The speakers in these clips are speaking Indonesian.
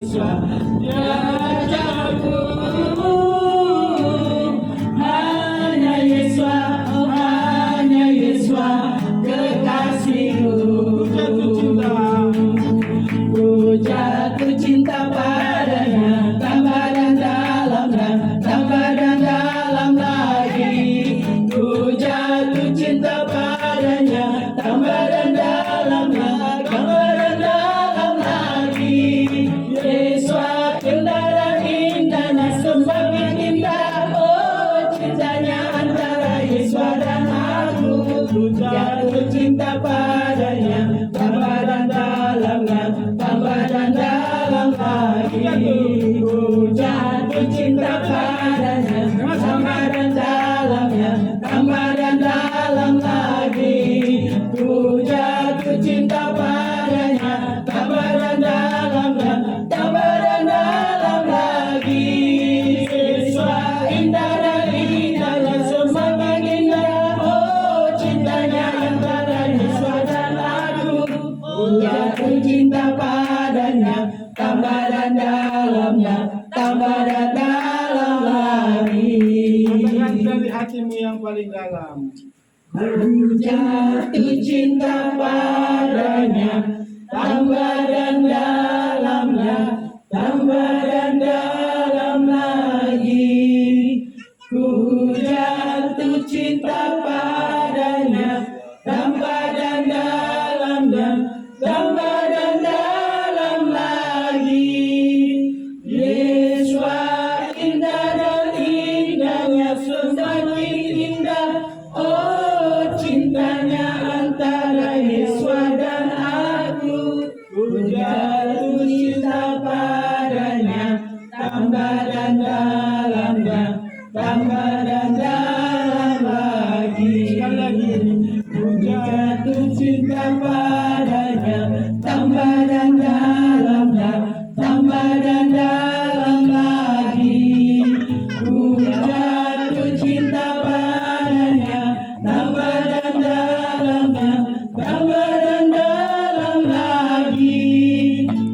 Rajaku, hanya Yesus, oh hanya Yesus kekasihku. Ku jatuh cinta padanya, tambah dan dalam lagi. Ku jatuh cinta padanya, tambah dan dalam lagi. Yesus indah, indahnya semakin indah. Oh cintanya antara Yesus dan aku. Ku jatuh cinta padanya, tambah dan dalam lagi. Ku jatuh cinta padanya, tambah dan dalam lagi. Ku jatuh cinta padanya, tambah dan dalam lagi. Yesus indah dan indahnya semakin indah. Oh cintanya antara Yesus dan aku. Ku jatuh cinta padanya, tambah dan dalam lagi. Katakan dari hatimu yang paling dalam. Ku jatuh cinta padanya, tambah dan dalam lagi. Ku jatuh cinta padanya, tambah dan dalam lagi. Yesus indah dan indahnya semakin indah. Oh cintanya antara Yesus dan aku. Ku jatuh cinta padanya, tambah dan dalam lagi. Sekali lagi. Ku jatuh cinta padanya, tambah dan dalam lagi. Ku jatuh cinta padanya, tambah dan dalam lagi.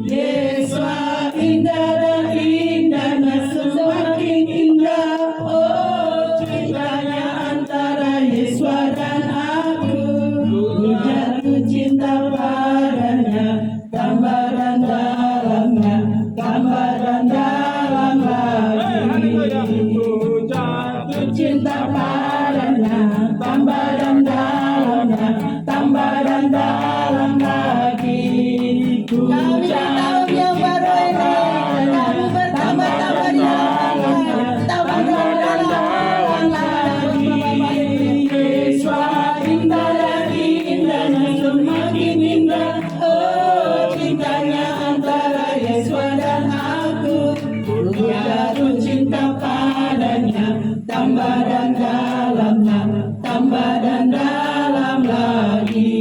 Yesus indah dan indahnya semakin indah. Oh cintanya antara Yesus dan aku. Ku jatuh cinta padanya, tambah dan dalam lagi. Ku jatuh Cinta padanya, tambah dan dalam lagi. Ku jatuh cinta padanya, tambah dan dalam lagi. Yesus indah dan indahnya semakin indah. Oh cintanya antara Yesus dan aku. Ku jatuh cinta padanya, tambah dan dalam lagi.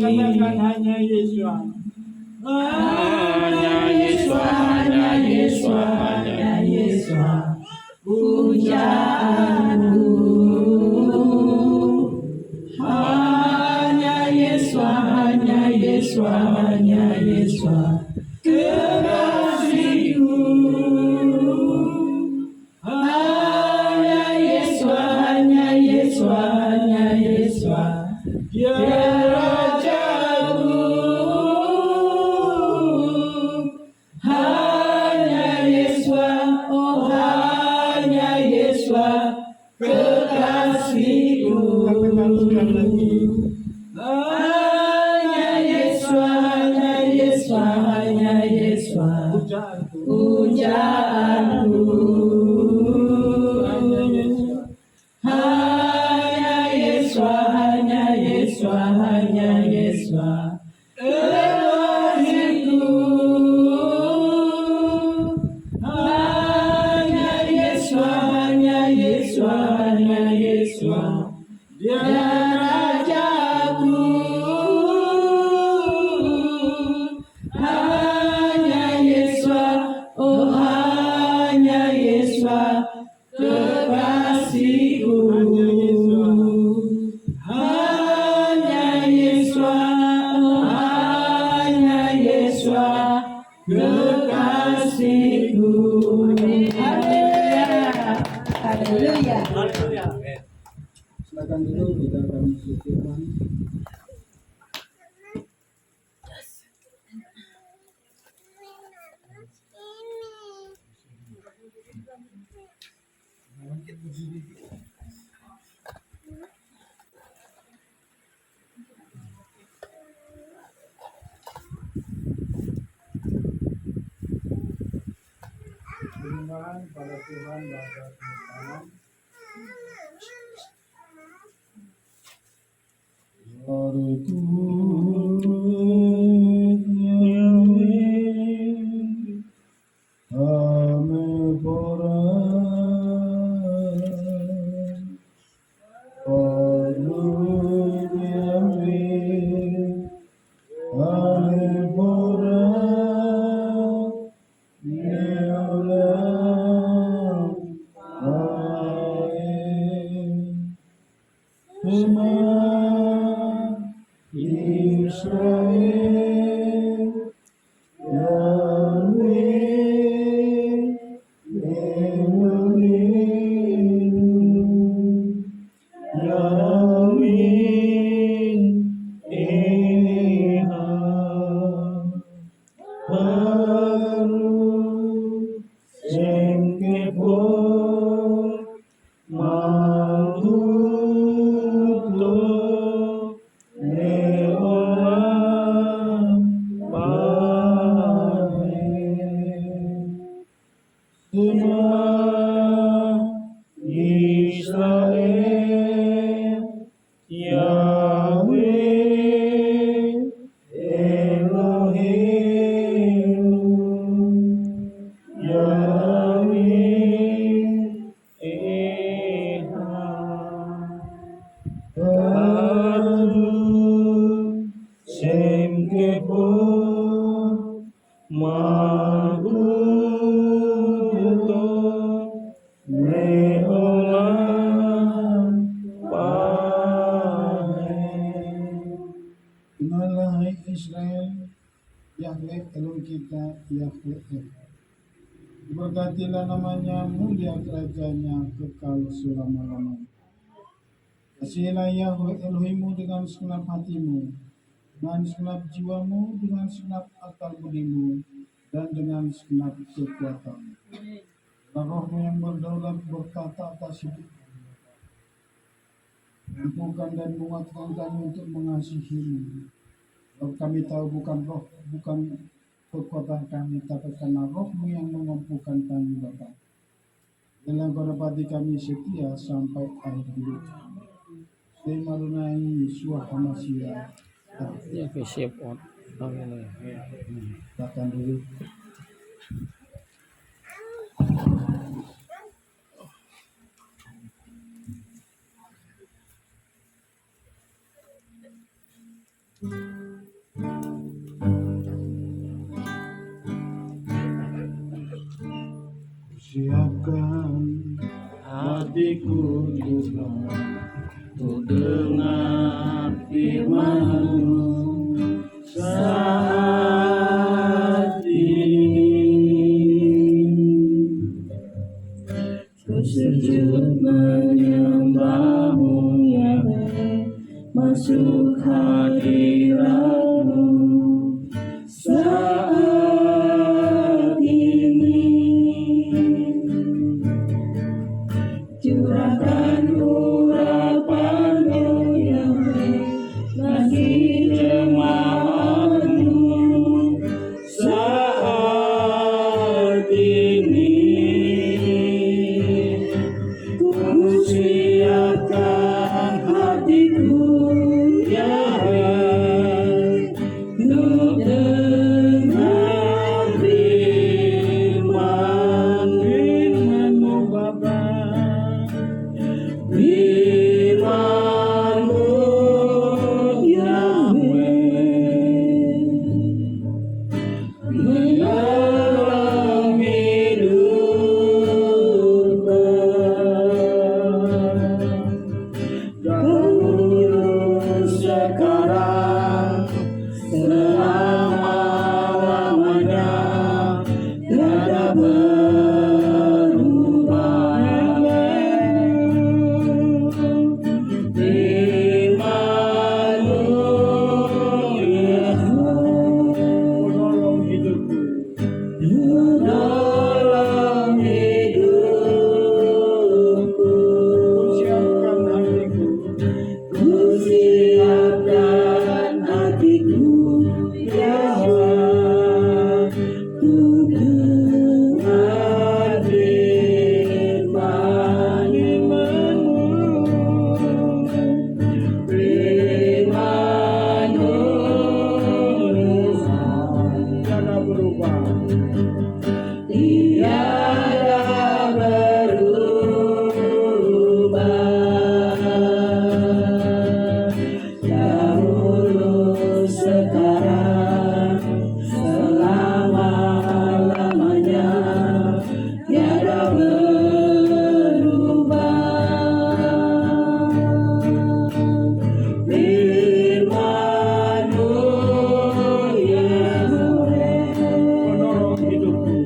katakan hanya Yesus. Hanya Yesus, pujaanku. Hanya Yesus, kekasihku. Hanya Yesus, dia rajaku. Hanya Yesus, oh hanya Yesus, kekasihku. Katakan sekali lagi. Hanya Yesus, Pujaanku. pujaanku. Hanya Yesus, kekasihku. Hanya Yesus, dia rajaku. Hanya Yesus, oh hanya Yesus. Penyembahan pada Tuhan Bapa Tuhan. Glory to Yahweh, Amen. Israel, Yahweh, Elohim, Yahweh, Ehad, Baruch, Shem Kebor, Malchut Lo, Leolam, Amen. Shema Israel, Yahweh, Elohim, Yahweh, Ehad, Baruch, Shem Kebor, Malchut Lo, Leolam, Amen. Ingatlah hai Israel, Yahweh Elohim kita, Yahweh Echad. Diberkatilah namanya, mulia kerajaannya, kekal selama-lamanya. Kasihilah Yahweh Elohimmu dengan segenap hatimu, dengan segenap jiwamu, dengan segenap akal budimu, dan dengan segenap kekuatanmu. Rohmu yang berdaulat berkata atas hidupmu, mampukan dan menguatkan kami untuk mengasihimu. Sebab kami tahu bukan kekuatan kami, tapi karena rohmu yang memampukan kami Bapa. Dalam kedapati kami setia sampai akhir hidup. Terima Adonai Yeshua HaMashiach. Ya ke shape out. Datang dulu. Siapkan hatiku Tuhan, untuk dengar firman-Mu saat ini. Ku sujud menyembah-Mu Yahweh, masuk hadirat-Mu saat ini. Curahkan urapan-Mu Yahweh bagi jemaat-Mu saat ini. Ku siapkan hatiku Yahweh, untuk dengar firman-Mu Bapa. Firman-Mu Yahweh menolong hidupku. Dahulu sekarang selama-lamanya tiada berubah. Firman-Mu Yahweh menolong hidupku. tiada berubah. Dahulu, sekarang, selama-lamanya, tiada berubah. Firman-Mu, Yesus, Penolong hidupku.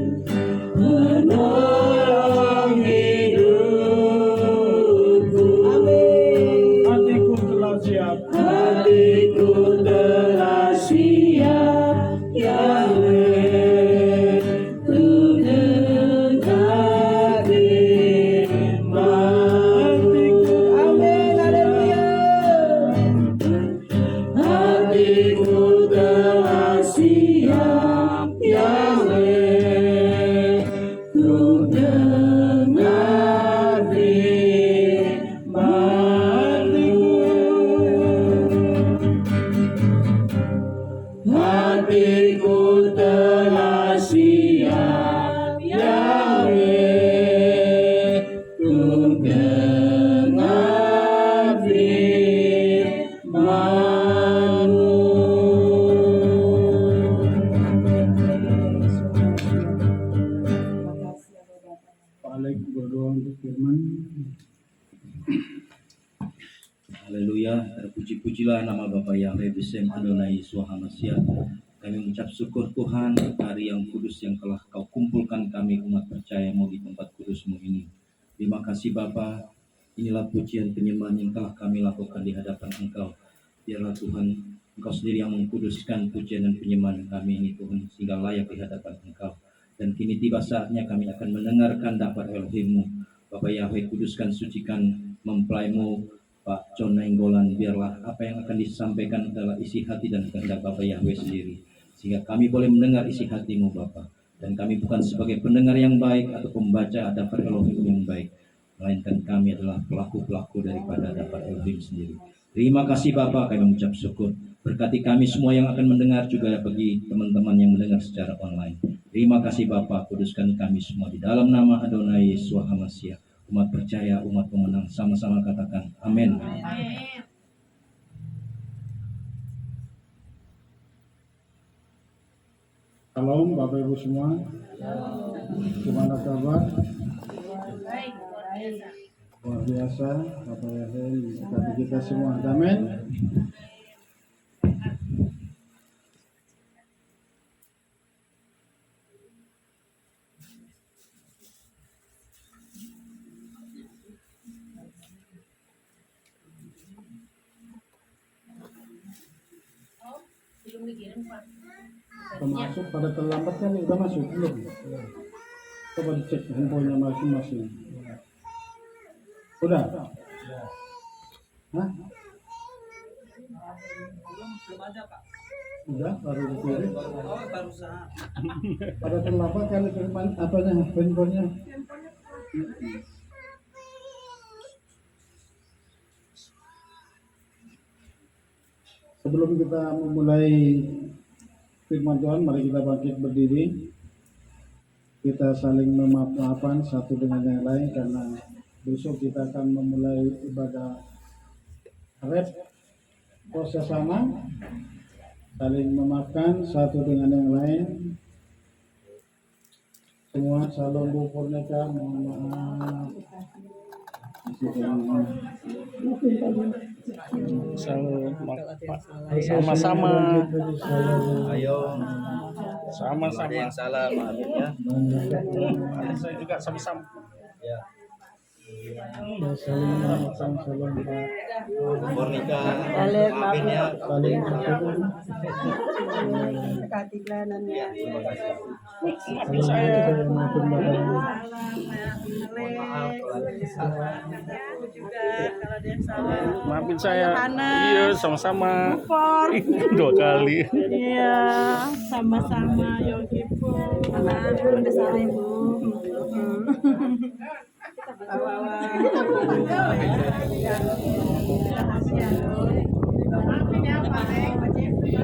menolong hidupku. Hatiku telah siap. Hatiku telah siap, Yahweh, untuk dengar firman-Mu. Amin, haleluya. Hatiku telah siap, Yahweh, untuk dengar firman-Mu. Hatiku telah siap, Yahweh, untuk dengar firman-Mu. Pak Alek berdoa untuk firman. Haleluya, terpuji-pujilah nama Bapa Yahweh Besem Adonai Yeshua HaMashiach. Kami mengucap syukur Tuhan hari yang kudus yang telah Kau kumpulkan kami umat percayamu di tempat kudus-Mu ini. Terima kasih Bapa, inilah pujian penyembahan yang telah kami lakukan di hadapan Engkau. Biarlah Tuhan, Engkau sendiri yang mengkuduskan pujian dan penyembahan kami ini Tuhan, sehingga layak di hadapan Engkau. Dan kini tiba saatnya kami akan mendengarkan dakwah Elohim-Mu. Bapa Yahweh, kuduskan, sucikan mempelai-Mu Pak John Nainggolan, biarlah apa yang akan disampaikan adalah isi hati dan kehendak Bapa Yahweh sendiri, sehingga kami boleh mendengar isi hati-Mu Bapa. Dan kami bukan sebagai pendengar yang baik atau pembaca daftar Elohim yang baik, melainkan kami adalah pelaku-pelaku daripada daftar Elohim sendiri. Terima kasih Bapa, kami mengucap syukur. Berkati kami semua yang akan mendengar, juga bagi teman-teman yang mendengar secara online. Terima kasih Bapa, kuduskan kami semua di dalam nama Adonai Yeshua HaMashiach. Umat percaya, umat pemenang, sama-sama katakan amin. Shalom Bapak Ibu semua. Gimana kabar? Luar biasa, Bapak Yahweh memberkati kita semua. Amin. Termasuk pada terlambat kan udah masuk belum? Coba dicek handphonenya masing-masing. Udah? Hah? Belum ada Pak. Udah, baru dikirim. Oh baru saat. Pada terlambat kan kirim apanya handphonenya? Sebelum kita memulai firman Tuhan, mari kita bangkit berdiri. Kita saling memaafkan satu dengan yang lain, karena besok kita akan memulai ibadah red proses sama. Saling memaafkan satu dengan yang lain. Semua salam Bu Purneka, mohon maaf. Sama-sama. Ayo, Sama-sama. ada yang salah maafin ya. Saya juga sama-sama. Ya, Saling memaafkan, salam Pak. Purnika, maafin ya. Saling memaafkan. Ya, terima kasih. Maafin saya. Maafin Bapak. Mohon maaf kalau ada yang salah. Maafin saya. Iya, sama-sama. Dua kali. Iya, sama-sama Yogi pun. Ada salah Ibu.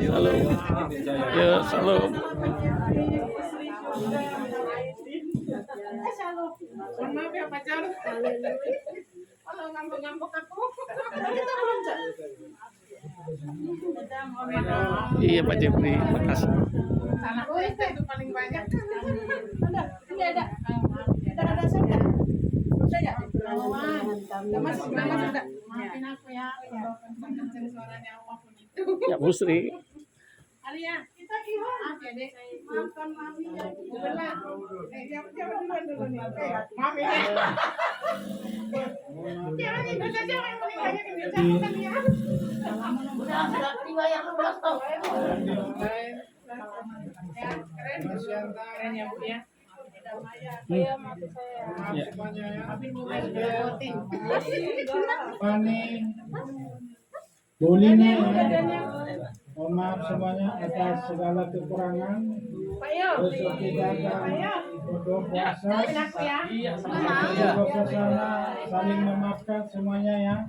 Halo. Ya, halo. Maaf ya pacar. Kalau ngambek-ngambek aku. Kita belum Iya Pak Jeffrey, makasih. salah itu paling banyak. Ada. Ada sudah. Sudah ya? Udah masuk sudah. Maafin aku ya kalau kenceng suaranya apapun itu. Ya Bu Sri. Alia, kita gimana? Maaf ya dek, maafkan mami ya. Benar. Jangan duluan nih. Maaf ya. Jangan ikut saja yang paling banyak yang diucapkan ya. Udah riwayat 12 tahun. Ya, keren ya Bu ya. Iya, maaf saya. Maaf semuanya ya. Maafin Bu Mas direpotin. Fani, Bolina, mohon maaf semuanya atas segala kekurangan. Pak Yo. Besok kita akan berdoa puasa. Maafin aku ya. Berdoa sana saling memaafkan semuanya ya.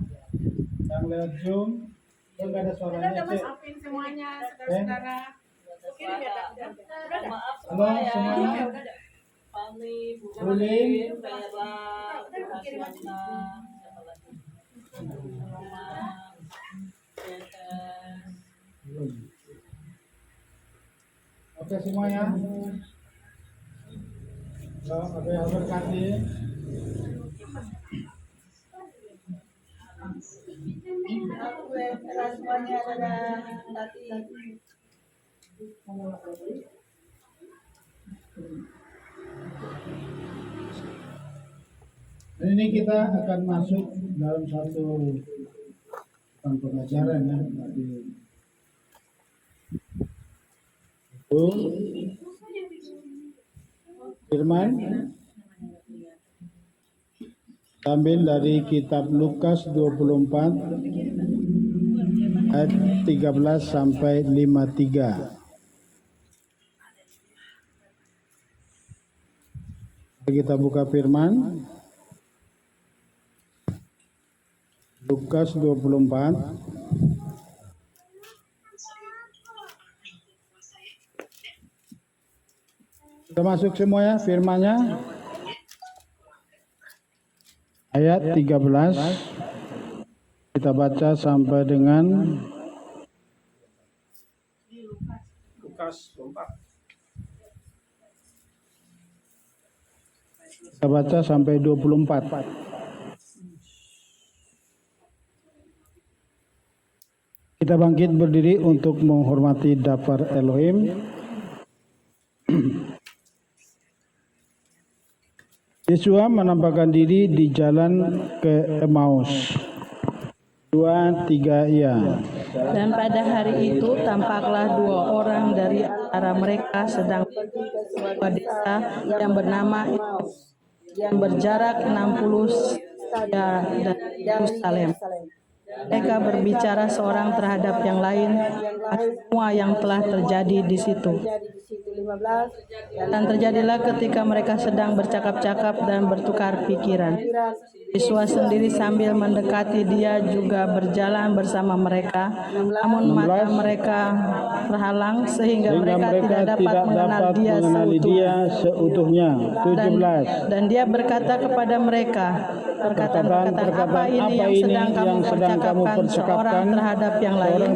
Yang lewat Zoom, itu nggak ada suaranya Udah Mas, Cik. maafin semuanya saudara-saudara. Kirim ya, Kak. Udah. Halo semuanya. Bolin, oke semuanya. Oke, berkati. Dan ini kita akan masuk dalam satu pembelajaran ya. Tadi itu firman ambil dari kitab Lukas 24 ayat 13 sampai 53. Kita buka firman Lukas 24 kita masuk semuanya firmannya ayat 13 kita baca sampai dengan Lukas 24. kita baca sampai 24. Kita bangkit berdiri untuk menghormati daftar Elohim. Yesua menampakkan diri di jalan ke Emmaus. 2, 3, ya. Dan pada hari itu tampaklah dua orang dari antara mereka sedang pergi ke sebuah desa yang bernama Emmaus, yang berjarak 60 dari Yerusalem. Mereka berbicara seorang terhadap yang lain semua yang telah terjadi di situ. Dan terjadilah ketika mereka sedang bercakap-cakap dan bertukar pikiran, Yesus sendiri sambil mendekati dia juga berjalan bersama mereka, namun mata mereka terhalang sehingga mereka tidak dapat mengenal dia seutuhnya. 17. Dan dia berkata kepada mereka, perkataan-perkataan apa ini yang sedang kamu percakapkan seorang terhadap yang lain,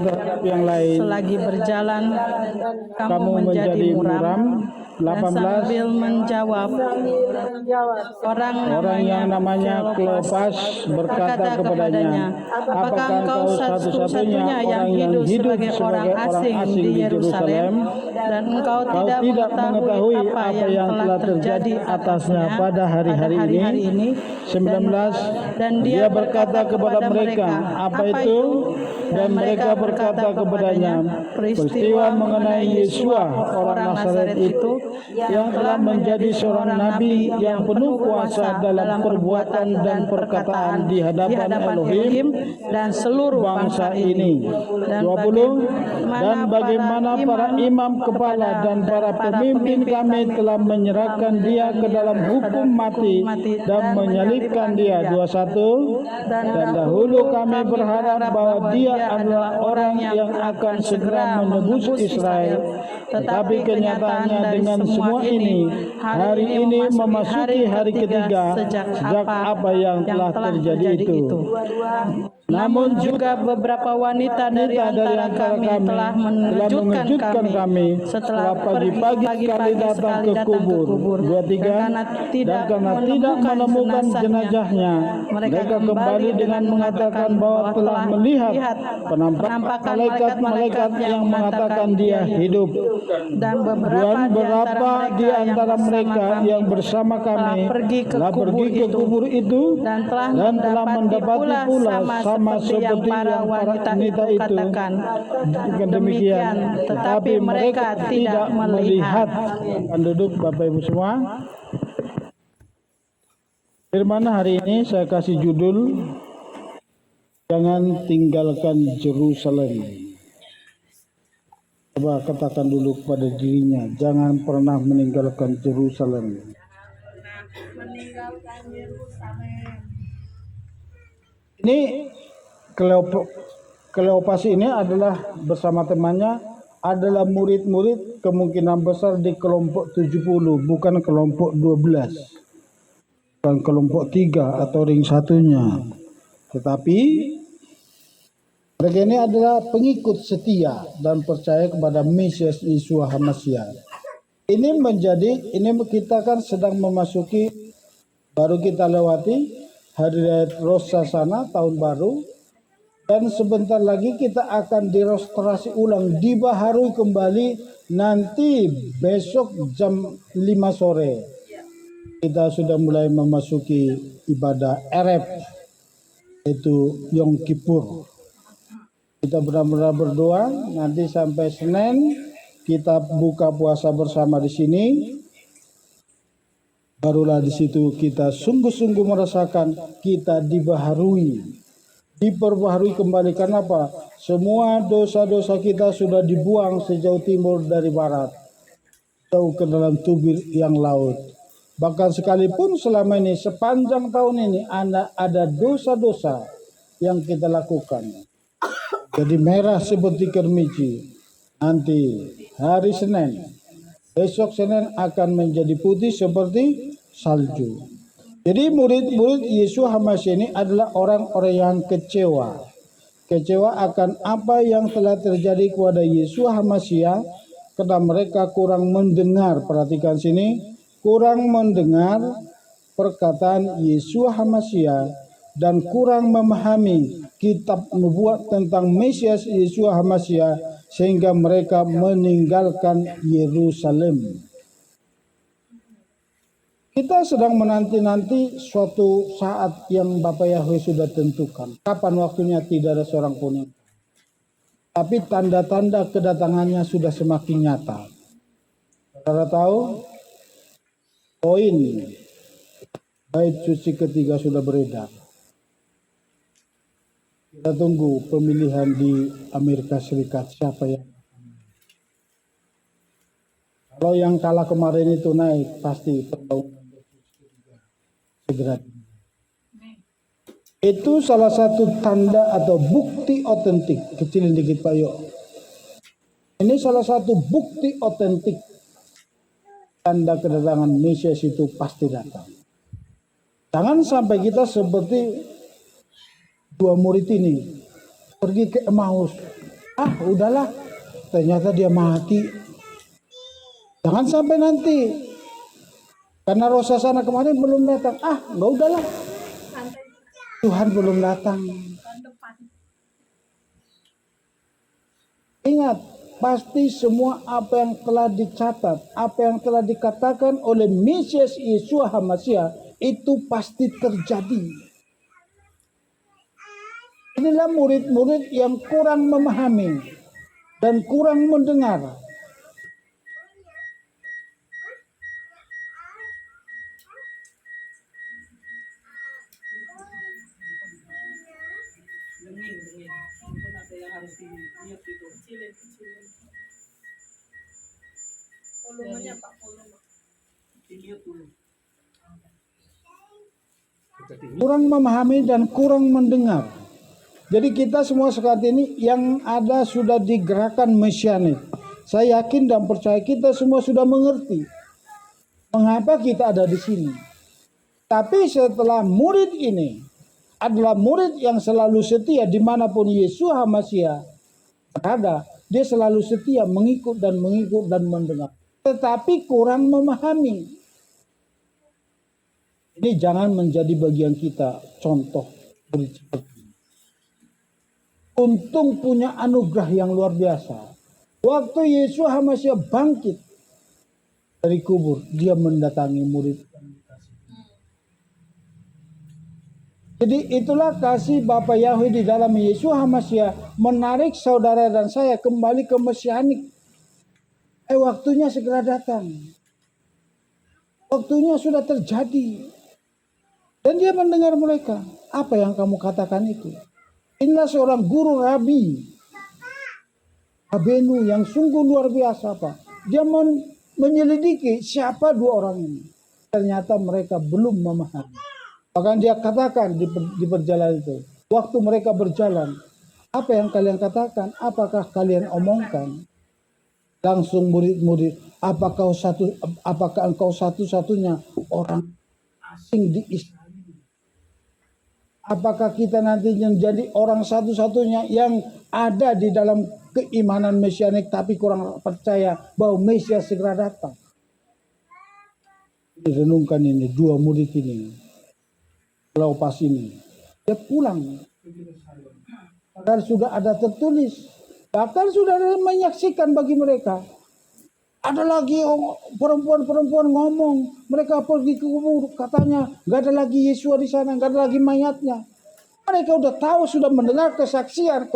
selagi berjalan kamu menjadi muram. 18. Dan sambil menjawab, orang yang namanya Kleopas berkata kepadanya, apakah engkau satu-satunya yang hidup sebagai orang asing di Yerusalem dan engkau tidak mengetahui apa yang telah terjadi atasnya pada hari-hari ini? 19. Dan dia berkata kepada mereka, apa itu? Dan mereka berkata kepadanya, peristiwa mengenai Yesua orang Nazaret itu yang telah menjadi seorang nabi yang penuh kuasa dalam perbuatan dan perkataan di hadapan Elohim dan seluruh bangsa ini. 20. Dan bagaimana para imam kepala dan para pemimpin kami telah menyerahkan dia ke dalam hukum mati dan menyalibkan dia. 21. Dan dahulu kami berharap bahwa dia adalah orang yang akan segera menebus Israel, tetapi kenyataannya dengan semua ini hari ini memasuki hari ketiga sejak apa yang telah terjadi itu. Namun juga beberapa wanita dari antara kami telah mengejutkan kami setelah pagi-pagi kali datang ke kubur. 23 dan karena tidak menemukan jenazahnya, mereka kembali dengan mengatakan bahwa telah melihat penampakan malaikat-malaikat yang mengatakan dia hidup. Dan beberapa di antara mereka yang bersama kami telah pergi ke kubur itu dan telah mendapati pula sama seperti yang para wanita itu katakan. Demikian, tetapi mereka tidak melihat. Duduk Bapak Ibu semua. Firman hari ini saya kasih judul, jangan tinggalkan Yerusalem. Coba katakan dulu kepada dirinya, jangan pernah meninggalkan Yerusalem. Ini Kleopas ini adalah bersama temannya adalah murid-murid kemungkinan besar di kelompok 70, bukan kelompok 12. Bukan kelompok 3 atau ring satunya. Tetapi mereka ini adalah pengikut setia dan percaya kepada Mesias Yeshua HaMashiach. Ini kita kan sedang memasuki, baru kita lewati hari Rosh Hashanah, tahun baru. Dan sebentar lagi kita akan direstorasi ulang, dibaharui kembali nanti besok jam 5 sore. Kita sudah mulai memasuki ibadah Erev, yaitu Yom Kippur. Kita benar-benar berdoa, nanti sampai Senin kita buka puasa bersama di sini. Barulah di situ kita sungguh-sungguh merasakan kita dibaharui. Diperbaharui kembali. Karena apa? Semua dosa-dosa kita sudah dibuang sejauh timur dari barat, jauh ke dalam tubir yang laut. Bahkan sekalipun selama ini sepanjang tahun ini ada dosa-dosa yang kita lakukan, jadi merah seperti kermici. Nanti hari Senin, besok Senin akan menjadi putih seperti salju. Jadi murid-murid Yeshua HaMashiach ini adalah orang-orang yang kecewa. Kecewa akan apa yang telah terjadi kepada Yeshua HaMashiach karena mereka kurang mendengar, perhatikan sini, kurang mendengar perkataan Yeshua HaMashiach dan kurang memahami kitab nubuat tentang Mesias Yeshua HaMashiach sehingga mereka meninggalkan Yerusalem. Kita sedang menanti-nanti suatu saat yang Bapak Yahweh sudah tentukan. Kapan waktunya tidak ada seorang pun. Tapi tanda-tanda kedatangannya sudah semakin nyata. Saudara tahu, poin bait suci ketiga sudah beredar. Kita tunggu pemilihan di Amerika Serikat siapa yang. Kalau yang kalah kemarin itu naik, pasti pembangunan segera. Itu salah satu tanda atau bukti otentik. Kecilin dikit Pak Yo. Ini salah satu bukti otentik tanda kedatangan Mesias itu pasti datang. Jangan sampai kita seperti dua murid ini pergi ke Emmaus. Udahlah, ternyata dia mati. Jangan sampai nanti karena Rosh Hashanah kemarin belum datang. Enggak, udahlah. Tuhan belum datang. Ingat, pasti semua apa yang telah dicatat, apa yang telah dikatakan oleh Mesias Yeshua HaMashiach itu pasti terjadi. Inilah murid-murid yang kurang memahami dan kurang mendengar. Volumenya Pak, volume. Kurang memahami dan kurang mendengar. Jadi kita semua saat ini yang ada sudah digerakkan mesianik. Saya yakin dan percaya kita semua sudah mengerti mengapa kita ada di sini. Tapi setelah murid ini adalah murid yang selalu setia dimanapun Yesus HaMasiah berada, dia selalu setia mengikut dan mendengar. Tetapi kurang memahami. Ini jangan menjadi bagian kita contoh murid seperti ini. Untung punya anugerah yang luar biasa. Waktu Yesus HaMasiah bangkit dari kubur, dia mendatangi murid. Jadi itulah kasih Bapa Yahweh di dalam Yesus HaMasiah menarik saudara dan saya kembali ke mesianik. Waktunya segera datang. Waktunya sudah terjadi. Dan dia mendengar mereka. Apa yang kamu katakan itu? Inilah seorang guru rabi. Abenu yang sungguh luar biasa, Pak. Dia menyelidiki siapa dua orang ini. Ternyata mereka belum memahami. Bahkan dia katakan di perjalanan itu. Waktu mereka berjalan. Apa yang kalian katakan? Apakah kalian omongkan? Langsung murid-murid. Apakah engkau satu-satunya orang asing di Israel? Apakah kita nanti menjadi orang satu-satunya yang ada di dalam keimanan mesianik tapi kurang percaya bahwa Mesias segera datang? Renungkan ini, dua murid ini. Lepas ini. Dia pulang. Bahkan sudah ada tertulis. Bahkan sudah ada menyaksikan bagi mereka. Ada lagi perempuan-perempuan ngomong. Mereka pergi ke kubur. Katanya gak ada lagi Yesus di sana. Gak ada lagi mayatnya. Mereka udah tahu, sudah mendengar kesaksian.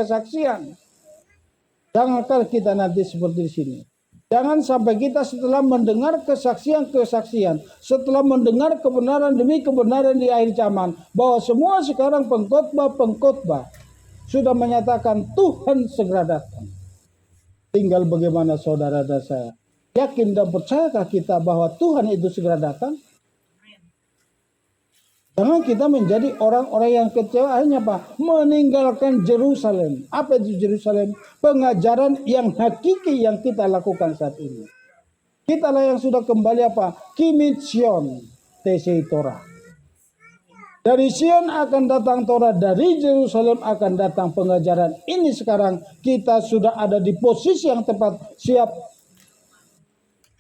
Jangan kita nanti seperti di sini. Jangan sampai kita setelah mendengar kesaksian. Setelah mendengar kebenaran demi kebenaran di akhir zaman. Bahwa semua sekarang pengkhotbah sudah menyatakan Tuhan segera datang. Tinggal bagaimana saudara dan saya. Yakin dan percayakah kita bahwa Tuhan itu segera datang? Jangan kita menjadi orang-orang yang kecewa. Hanya apa? Meninggalkan Yerusalem. Apa itu Yerusalem? Pengajaran yang hakiki yang kita lakukan saat ini. Kita lah yang sudah kembali apa? Kimit Sion, Tesei Torah. Dari Sion akan datang Torah, dari Yerusalem akan datang pengajaran. Ini sekarang kita sudah ada di posisi yang tepat, siap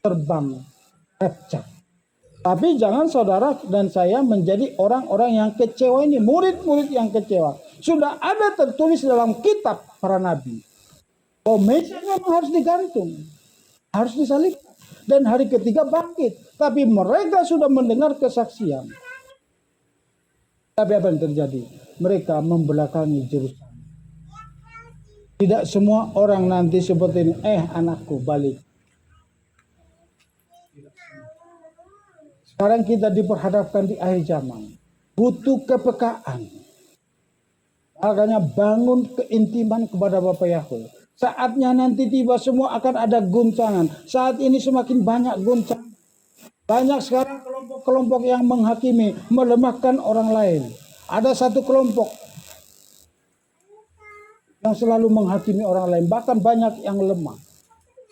terbang rapture. Tapi jangan saudara dan saya menjadi orang-orang yang kecewa ini, murid-murid yang kecewa. Sudah ada tertulis dalam kitab para nabi. Oh, Mesias memang harus digantung, harus disalib, dan hari ketiga bangkit. Tapi mereka sudah mendengar kesaksian. Tapi apa yang terjadi? Mereka membelakangi Yerusalem. Tidak semua orang nanti seperti ini. Anakku balik. Sekarang kita diperhadapkan di akhir zaman. Butuh kepekaan. Makanya bangun keintiman kepada Bapa Yahweh. Saatnya nanti tiba semua akan ada guncangan. Saat ini semakin banyak guncangan. Banyak sekarang kelompok-kelompok yang menghakimi, melemahkan orang lain. Ada satu kelompok yang selalu menghakimi orang lain. Bahkan banyak yang lemah.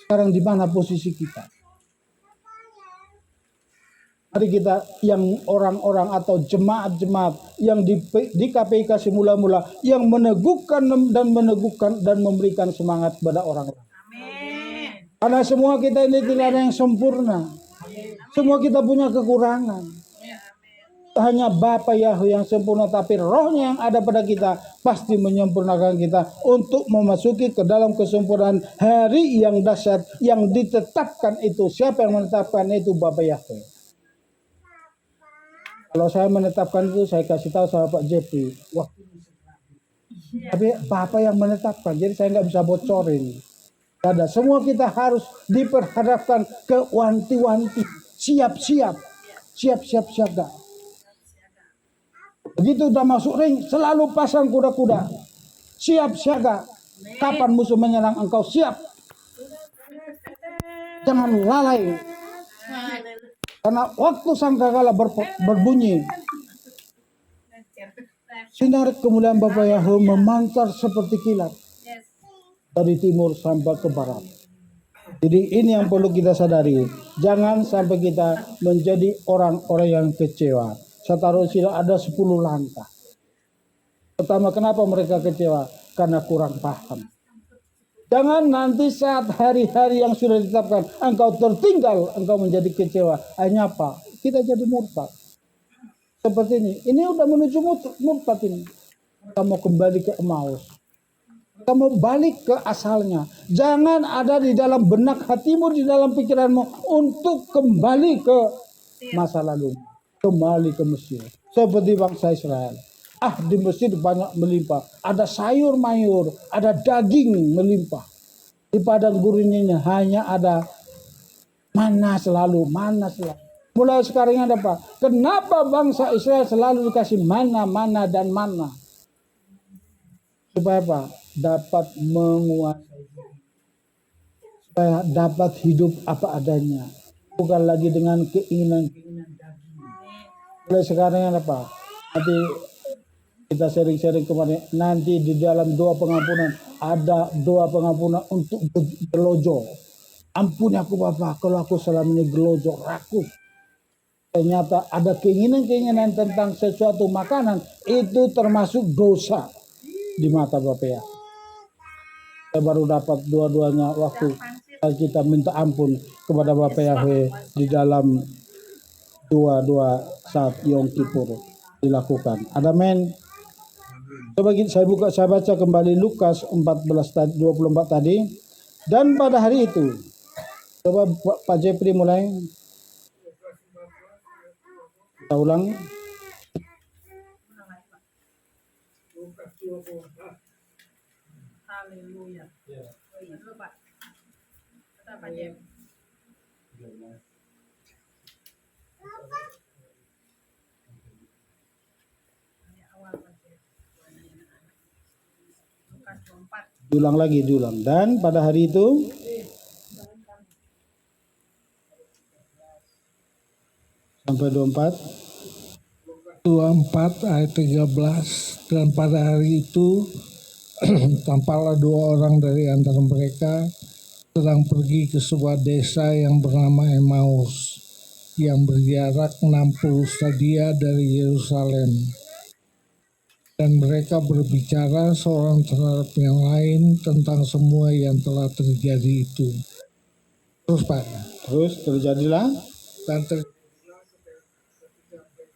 Sekarang di mana posisi kita? Mari kita yang orang-orang atau jemaat-jemaat yang di KPK semula-mula yang meneguhkan dan memberikan semangat kepada orang lain. Amin. Karena semua kita ini tidak ada yang sempurna. Semua kita punya kekurangan. Hanya Bapa Yahweh yang sempurna, tapi rohnya yang ada pada kita pasti menyempurnakan kita untuk memasuki ke dalam kesempurnaan hari yang dahsyat yang ditetapkan itu. Siapa yang menetapkan itu? Bapa Yahweh. Kalau saya menetapkan itu, saya kasih tahu sama Pak Jeffrey. Tapi Bapak yang menetapkan, jadi saya nggak bisa bocorin. Ada semua kita harus diperhadapkan ke wanti-wanti, siap-siap siaga. Begitu udah masuk ring, selalu pasang kuda-kuda, siap siaga. Kapan musuh menyerang engkau, siap. Jangan lalai. Karena waktu sangkakala berbunyi, sinar kemuliaan Bapa Yahweh memancar seperti kilat dari timur sampai ke barat. Jadi ini yang perlu kita sadari. Jangan sampai kita menjadi orang-orang yang kecewa. Saya taruh sini ada 10 langkah. Pertama, kenapa mereka kecewa? Karena kurang paham. Jangan nanti saat hari-hari yang sudah ditetapkan, engkau tertinggal, engkau menjadi kecewa. Hanya apa? Kita jadi murtad. Seperti ini. Ini udah menuju murtad ini. Kita mau kembali ke Emmaus. Kamu balik ke asalnya. Jangan ada di dalam benak hatimu, di dalam pikiranmu untuk kembali ke masa lalu. Kembali ke Mesir. Seperti bangsa Israel. Di Mesir banyak melimpah. Ada sayur mayur, ada daging melimpah. Di padang gurun ini hanya ada mana selalu, mana selalu. Mulai sekarang ada apa? Kenapa bangsa Israel selalu dikasih mana, mana, dan mana? Supaya apa? Dapat menguasai, supaya dapat hidup apa adanya, bukan lagi dengan keinginan-keinginan daging. Mulai sekarang apa? Nanti kita sharing-sharing kemarin, nanti di dalam doa pengampunan ada doa pengampunan untuk gelojo. Ampuni aku Bapa kalau aku selama ini gelojo, rakus. Ternyata ada keinginan-keinginan tentang sesuatu makanan, itu termasuk dosa di mata Bapak ya. Saya baru dapat dua-duanya waktu kita minta ampun kepada Bapak Yahweh di dalam dua saat Yom Kippur dilakukan. Amin. Coba saya baca kembali Lukas 14 24 tadi. Dan pada hari itu, coba Pak Jepri mulai. Kita ulang. Haleluya. Dulu Pak. Kata Pak Jem. Awal Pak Jem. Lukas 24. Diulang. Dan pada hari itu sampai 24. 24 ayat 13. Dan pada hari itu tampaklah 2 orang dari antara mereka sedang pergi ke sebuah desa yang bernama Emmaus yang berjarak 60 stadia dari Yerusalem. Dan mereka berbicara seorang terhadap yang lain tentang semua yang telah terjadi itu. Terus Pak. Terus terjadilah. Dan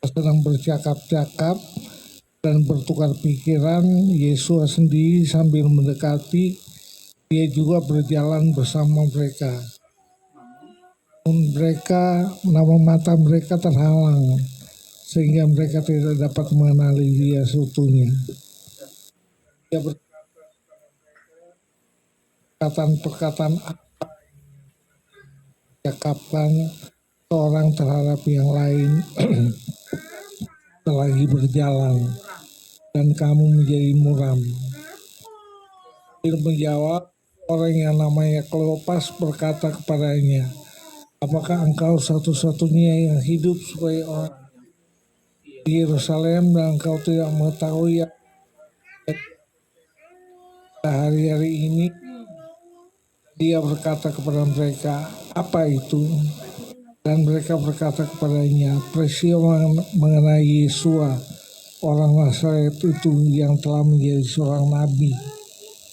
sedang bercakap-cakap dan bertukar pikiran, Yesus sendiri sambil mendekati, dia juga berjalan bersama mereka. Namun mata mereka terhalang, sehingga mereka tidak dapat mengenali dia seutuhnya. Dia perkataan apa cakapkan seorang terhadap yang lain lagi berjalan, dan kamu menjadi muram. Dia menjawab, orang yang namanya Kleopas berkata kepadanya, apakah engkau satu-satunya yang hidup supaya orang di Yerusalem dan engkau tidak mengetahui hari-hari ini? Dia berkata kepada mereka, apa itu? Dan mereka berkata kepadanya, peristiwa mengenai Yesua, orang Nazaret itu yang telah menjadi seorang nabi,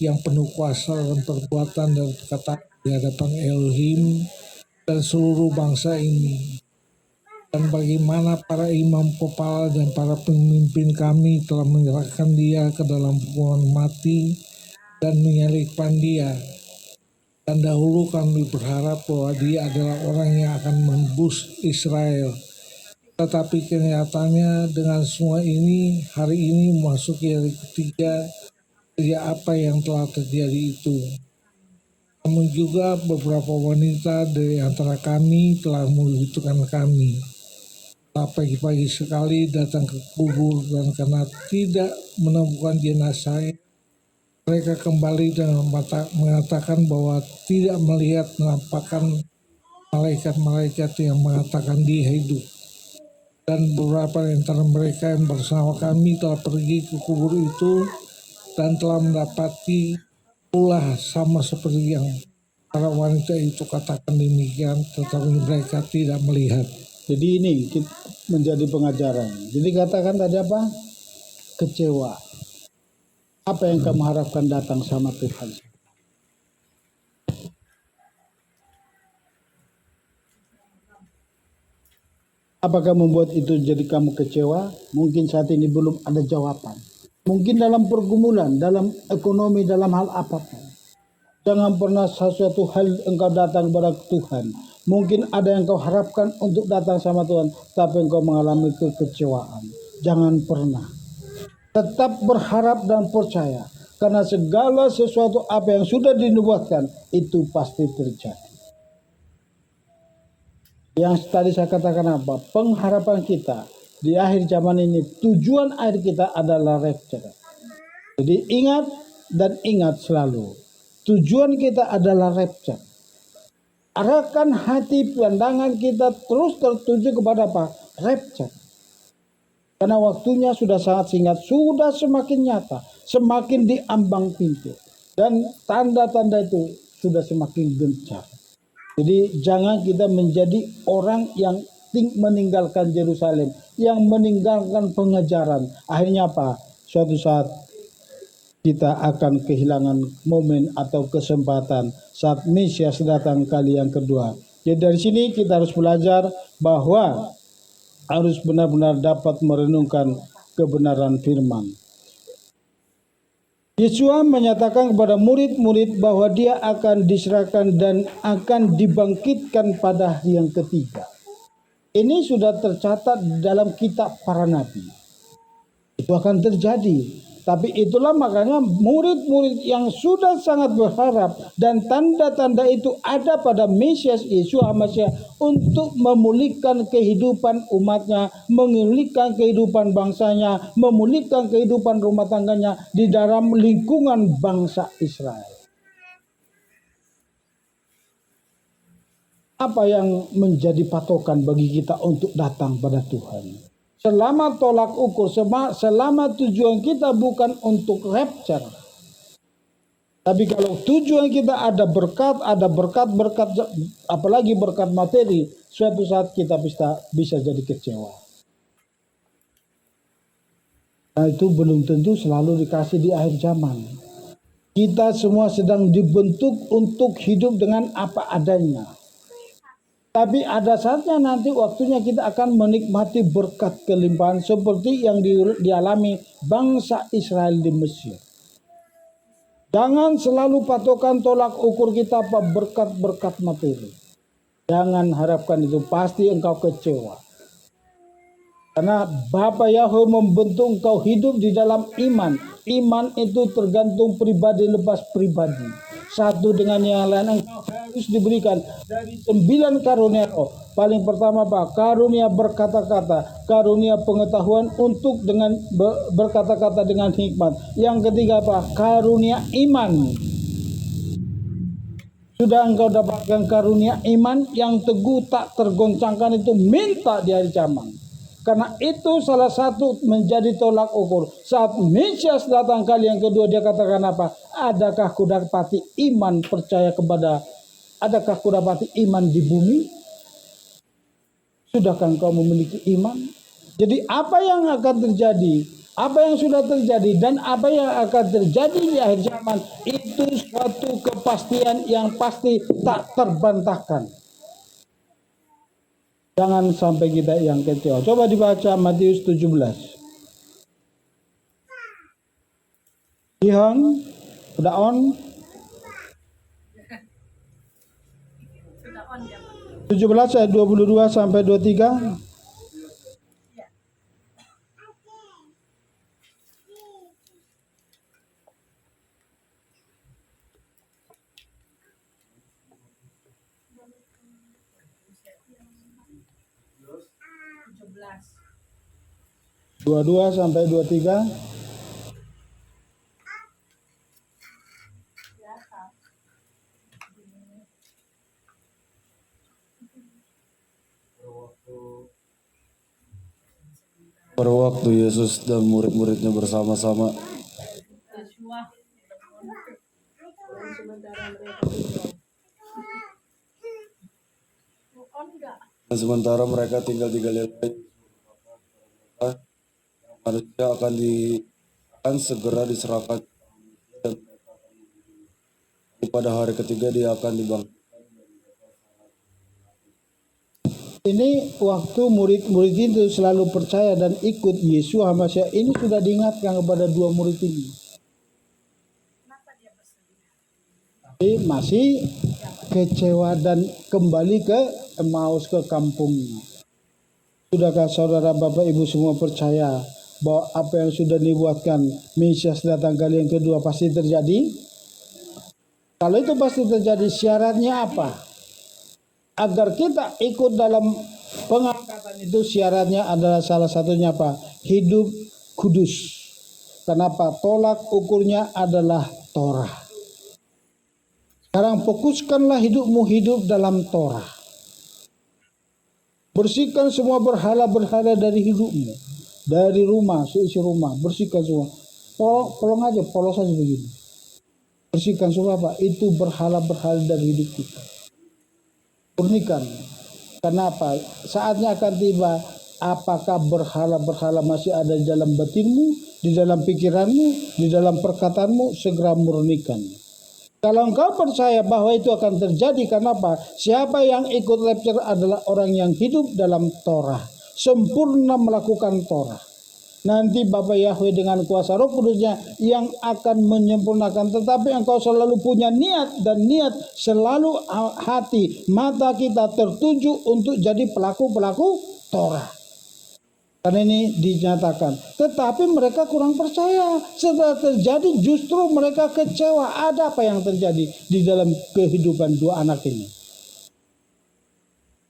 yang penuh kuasa dan perbuatan dan perkataan di hadapan Elohim dan seluruh bangsa ini. Dan bagaimana para imam kepala dan para pemimpin kami telah menyerahkan dia ke dalam hukuman mati dan menyalibkan dia. Dan dahulu kami berharap bahwa dia adalah orang yang akan menebus Israel. Tetapi kenyataannya dengan semua ini, hari ini memasuki hari ketiga sejak apa yang telah terjadi itu. Namun juga beberapa wanita dari antara kami telah membutuhkan kami. Pagi-pagi sekali datang ke kubur dan karena tidak menemukan jenazah, mereka kembali dan mengatakan bahwa tidak melihat penampakan malaikat-malaikat yang mengatakan dia hidup. Dan beberapa di antara mereka yang bersama kami telah pergi ke kubur itu dan telah mendapati pula sama seperti yang para wanita itu katakan demikian, tetapi mereka tidak melihat. Jadi ini menjadi pengajaran. Jadi katakan tadi apa? Kecewa. Apa yang kamu harapkan datang sama Tuhan? Apakah membuat itu jadi kamu kecewa? Mungkin saat ini belum ada jawaban. Mungkin dalam pergumulan, dalam ekonomi, dalam hal apapun. Jangan pernah sesuatu hal engkau datang kepada Tuhan. Mungkin ada yang kau harapkan untuk datang sama Tuhan, tapi engkau mengalami kekecewaan. Jangan pernah. Tetap berharap dan percaya. Karena segala sesuatu apa yang sudah dinubuatkan, itu pasti terjadi. Yang tadi saya katakan apa? Pengharapan kita di akhir zaman ini, tujuan akhir kita adalah rapture. Jadi ingat dan ingat selalu. Tujuan kita adalah rapture. Arahkan hati pandangan kita terus tertuju kepada apa? Rapture. Karena waktunya sudah sangat singkat, sudah semakin nyata, semakin diambang pintu. Dan tanda-tanda itu sudah semakin gencar. Jadi jangan kita menjadi orang yang meninggalkan Yerusalem, yang meninggalkan pengejaran. Akhirnya apa? Suatu saat kita akan kehilangan momen atau kesempatan saat Mesias datang kali yang kedua. Jadi dari sini kita harus belajar bahwa harus benar-benar dapat merenungkan kebenaran firman. Yesus menyatakan kepada murid-murid bahwa dia akan diserahkan dan akan dibangkitkan pada hari yang ketiga. Ini sudah tercatat dalam kitab para nabi. Itu akan terjadi. Tapi itulah makanya murid-murid yang sudah sangat berharap dan tanda-tanda itu ada pada Mesias Yesus Hamasiah untuk memulihkan kehidupan umatnya, memulihkan kehidupan bangsanya, memulihkan kehidupan rumah tangganya di dalam lingkungan bangsa Israel. Apa yang menjadi patokan bagi kita untuk datang pada Tuhan? Selama tolak ukur, selama tujuan kita bukan untuk rapture. Tapi kalau tujuan kita ada berkat, apalagi berkat materi, suatu saat kita bisa jadi kecewa. Nah itu belum tentu selalu dikasih di akhir zaman. Kita semua sedang dibentuk untuk hidup dengan apa adanya. Tapi ada saatnya nanti waktunya kita akan menikmati berkat kelimpahan seperti yang dialami bangsa Israel di Mesir. Jangan selalu patokan tolak ukur kita apa berkat-berkat materi. Jangan harapkan itu, pasti engkau kecewa. Karena Bapa Yahweh membentuk engkau hidup di dalam iman. Iman itu tergantung pribadi lepas pribadi. Satu dengan yang lain engkau harus diberikan dari 9 karunia roh. Paling pertama Pak, karunia berkata-kata, karunia pengetahuan untuk dengan berkata-kata dengan hikmat. Yang ketiga Pak, karunia iman. Sudah engkau dapatkan karunia iman yang teguh tak tergoncangkan, itu minta di hari zaman. Karena itu salah satu menjadi tolak ukur. Saat Mesias datang kali yang kedua, dia katakan apa? Adakah ku dapati iman percaya kepada, adakah ku dapati iman di bumi? Sudahkah engkau memiliki iman? Jadi apa yang akan terjadi, apa yang sudah terjadi, dan apa yang akan terjadi di akhir zaman, itu suatu kepastian yang pasti tak terbantahkan. Jangan sampai kita yang kecewa. Coba dibaca Matius 17. Ihon, udah on? 17 ayat 22 sampai 23. Dua 22 sampai 23. Pada waktu Yesus dan murid-muridnya bersama-sama Dan sementara mereka tinggal di Galilea, manusia akan segera diserahkan dan pada hari ketiga dia akan dibangkitkan. Ini waktu murid-murid itu selalu percaya dan ikut Yesus Hamazia, ini sudah diingatkan kepada dua murid ini. Tapi masih kecewa dan kembali ke Emmaus, ke kampungnya. Sudahkah saudara Bapak Ibu semua percaya bahwa apa yang sudah dibuatkan Mesias datang kali yang kedua pasti terjadi? Kalau itu pasti terjadi, syaratnya apa? Agar kita ikut dalam pengangkatan itu, syaratnya adalah salah satunya apa? Hidup kudus. Kenapa? Tolak ukurnya adalah Torah. Sekarang fokuskanlah hidupmu hidup dalam Torah. Bersihkan semua berhala-berhala dari hidupmu. Dari rumah, seisi rumah. Bersihkan semua. Polong aja, polos aja begini. Bersihkan semua apa? Itu berhala-berhala dari hidup kita. Murnikan. Kenapa? Saatnya akan tiba. Apakah berhala-berhala masih ada di dalam batinmu, di dalam pikiranmu, di dalam perkataanmu? Segera murnikan. Kalau engkau percaya bahwa itu akan terjadi, kenapa? Siapa yang ikut rapture adalah orang yang hidup dalam Torah, sempurna melakukan Torah. Nanti Bapa Yahweh dengan kuasa Roh Kudusnya yang akan menyempurnakan. Tetapi engkau selalu punya niat, dan niat selalu hati, mata kita tertuju untuk jadi pelaku-pelaku Torah. Karena ini dinyatakan. Tetapi mereka kurang percaya. Setelah terjadi justru mereka kecewa. Ada apa yang terjadi di dalam kehidupan dua anak ini?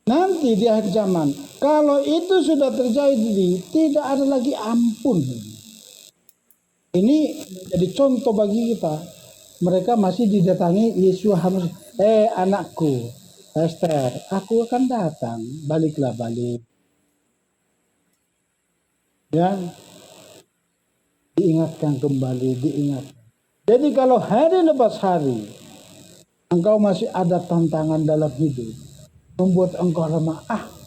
Nanti di akhir zaman, kalau itu sudah terjadi, tidak ada lagi ampun. Ini menjadi contoh bagi kita. Mereka masih didatangi Yesus harus, anakku, Esther, aku akan datang, baliklah balik. Ya, diingatkan kembali, diingatkan. Jadi kalau hari lepas hari, engkau masih ada tantangan dalam hidup, membuat engkau lemah.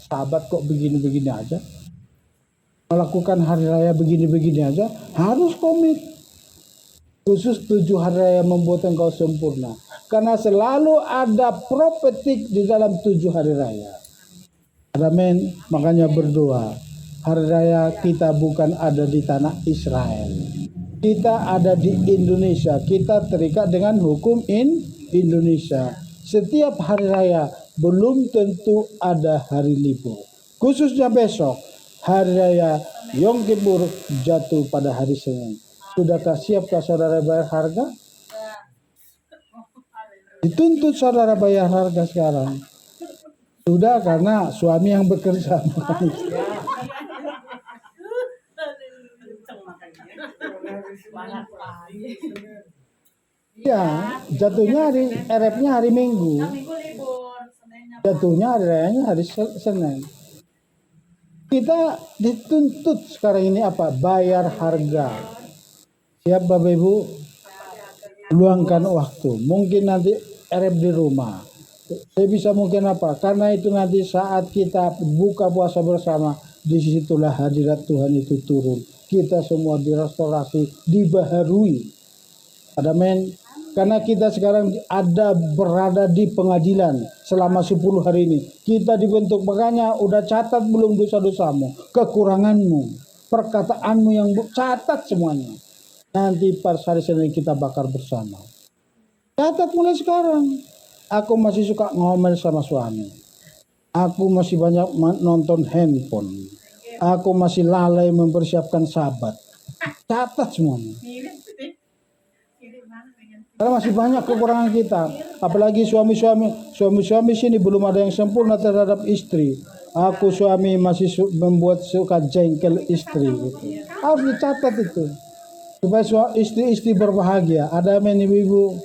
Sahabat kok begini-begini aja, melakukan hari raya begini-begini aja, harus komit. Khusus 7 hari raya membuat engkau sempurna. Karena selalu ada profetik di dalam 7 hari raya. Amin. Makanya berdoa. Hari raya kita bukan ada di tanah Israel. Kita ada di Indonesia. Kita terikat dengan hukum Indonesia. Setiap hari raya belum tentu ada hari libur. Khususnya besok, hari raya Yom Kippur jatuh pada hari Senin. Sudahkah siapkah saudara bayar harga? Dituntut saudara bayar harga sekarang. Sudah, karena suami yang bekerja. Ya, jatuhnya hari Minggu. Jatuhnya hari rayanya hari Senin. Kita dituntut sekarang ini apa? Bayar harga. Siap Bapak Ibu? Luangkan waktu. Mungkin nanti RF di rumah. Saya bisa mungkin apa? Karena itu nanti saat kita buka puasa bersama, disitulah hadirat Tuhan itu turun. Kita semua direstorasi, dibaharui. Amin. Karena kita sekarang berada di pengadilan selama 10 hari ini. Kita dibentuk, makanya udah catat belum dosa-dosamu, kekuranganmu, perkataanmu yang catat semuanya. Nanti pas hari Senin kita bakar bersama. Catat mulai sekarang. Aku masih suka ngomel sama suami. Aku masih banyak nonton handphone. Aku masih lalai mempersiapkan sabat. Catat semuanya. Karena masih banyak kekurangan kita. Apalagi suami-suami sini belum ada yang sempurna terhadap istri. Aku suami masih membuat suka jengkel istri. Gitu. Harus dicatat itu. Supaya istri-istri berbahagia. Ada amin ibu-ibu.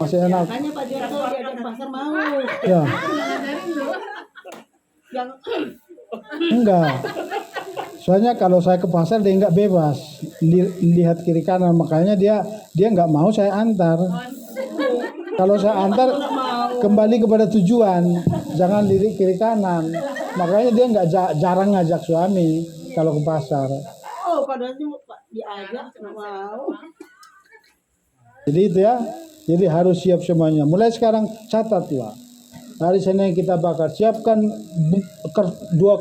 Masih enak. Makanya Pak Jarto diajak pasar mau. Ya. Enggak. Soalnya kalau saya ke pasar dia enggak bebas. lihat kiri kanan, makanya dia nggak mau saya antar. Kalau saya antar kembali kepada tujuan, jangan lirik kiri kanan. Makanya dia nggak jarang ngajak suami kalau ke pasar. Oh, padahal diajak nggak mau. Jadi itu ya, jadi harus siap semuanya. Mulai sekarang catatlah. Hari Senin kita bakar, siapkan 2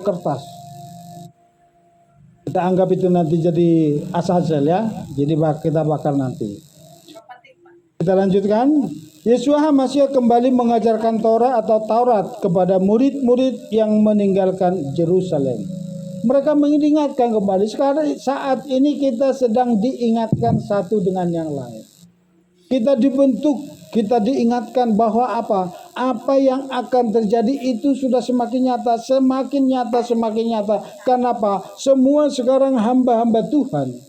kertas. Kita anggap itu nanti jadi asal ya, jadi kita bakar nanti. Kita lanjutkan. Yeshua HaMashiach kembali mengajarkan Taurat kepada murid-murid yang meninggalkan Yerusalem. Mereka mengingatkan kembali. Sekarang saat ini kita sedang diingatkan satu dengan yang lain. Kita dibentuk, kita diingatkan bahwa apa yang akan terjadi itu sudah semakin nyata, semakin nyata, semakin nyata. Kenapa? Semua sekarang hamba-hamba Tuhan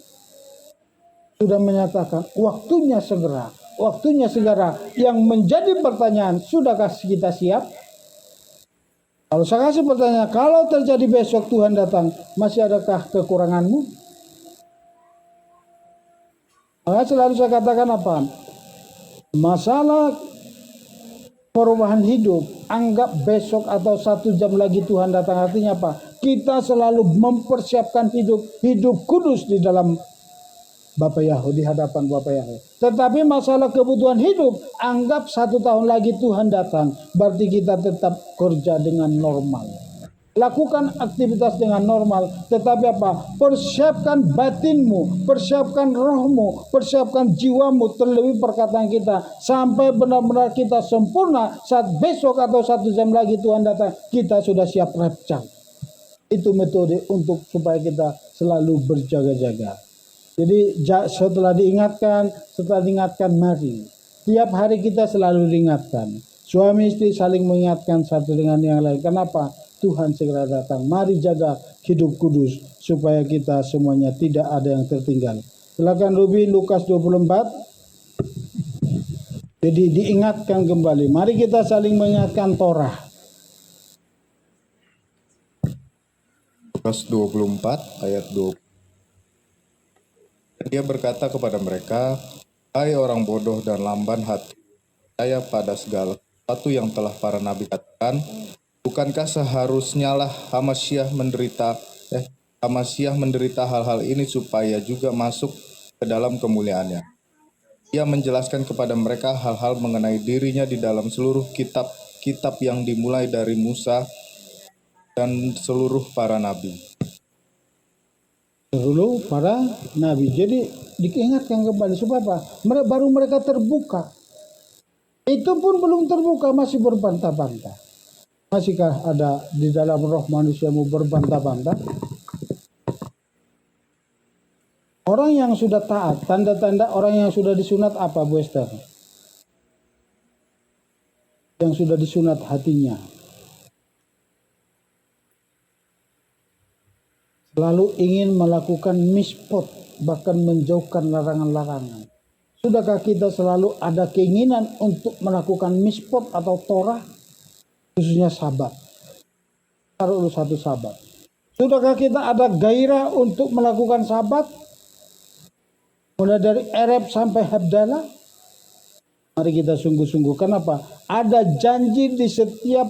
sudah menyatakan waktunya segera. Waktunya segera. Yang menjadi pertanyaan, sudahkah kita siap? Kalau saya kasih pertanyaan, kalau terjadi besok Tuhan datang, masih adakah kekuranganmu? Maka selalu saya katakan apa? Masalah perubahan hidup, anggap besok atau 1 jam lagi Tuhan datang, artinya apa? Kita selalu mempersiapkan hidup kudus di dalam Bapa Yahweh, di hadapan Bapa Yahweh. Tetapi masalah kebutuhan hidup, anggap 1 tahun lagi Tuhan datang, berarti kita tetap kerja dengan normal. Lakukan aktivitas dengan normal, tetapi apa? Persiapkan batinmu, persiapkan rohmu, persiapkan jiwamu, terlebih perkataan kita, sampai benar-benar kita sempurna. Saat besok atau 1 jam lagi Tuhan datang, kita sudah siap rapcar. Itu metode untuk supaya kita selalu berjaga-jaga. Jadi setelah diingatkan, mari. Tiap hari kita selalu diingatkan. Suami istri saling mengingatkan satu dengan yang lain. Kenapa? Tuhan segera datang. Mari jaga hidup kudus supaya kita semuanya tidak ada yang tertinggal. Silakan Ruby, Lukas 24. Jadi diingatkan kembali. Mari kita saling mengingatkan Torah. Lukas 24 ayat 20. Dia berkata kepada mereka, "Hai orang bodoh dan lamban hati, percaya pada segala sesuatu yang telah para nabi katakan. Bukankah seharusnya lah Hamasiah menderita hal-hal ini supaya juga masuk ke dalam kemuliaannya?" Ia menjelaskan kepada mereka hal-hal mengenai dirinya di dalam seluruh kitab yang dimulai dari Musa dan seluruh para nabi. Dulu para nabi. Jadi diingatkan kembali supaya apa? Baru mereka terbuka. Itu pun belum terbuka, masih berbantah-bantah. Masihkah ada di dalam roh manusiamu berbantah-bantah? Orang yang sudah taat, tanda-tanda orang yang sudah disunat apa, Bu Esther? Yang sudah disunat hatinya. Lalu ingin melakukan mispot, bahkan menjauhkan larangan-larangan. Sudahkah kita selalu ada keinginan untuk melakukan mispot atau Torah, khususnya Sabat? Taruh dulu 1 Sabat. Sudahkah kita ada gairah untuk melakukan Sabat? Mulai dari Ereb sampai Habdalah? Mari kita sungguh-sungguh. Kenapa? Ada janji di setiap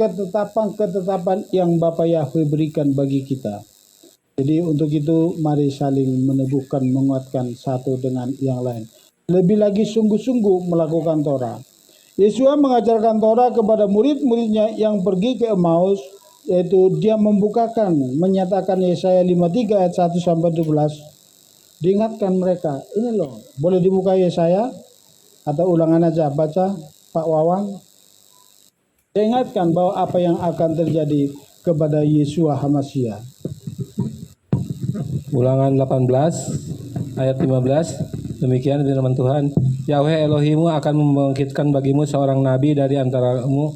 ketetapan yang Bapa Yahweh berikan bagi kita. Jadi untuk itu mari saling meneguhkan, menguatkan satu dengan yang lain. Lebih lagi sungguh-sungguh melakukan Torah. Yeshua mengajarkan Torah kepada murid-muridnya yang pergi ke Emmaus, yaitu dia menyatakan Yesaya 53 ayat 1 sampai 12. Diingatkan mereka, ini loh, boleh dibuka Yesaya atau ulangan aja, baca Pak Wawang. Diingatkan bahwa apa yang akan terjadi kepada Yeshua HaMashiach. Ulangan 18 ayat 15. Demikian firman Tuhan, Yahweh Elohimu akan membangkitkan bagimu seorang nabi dari antaramu,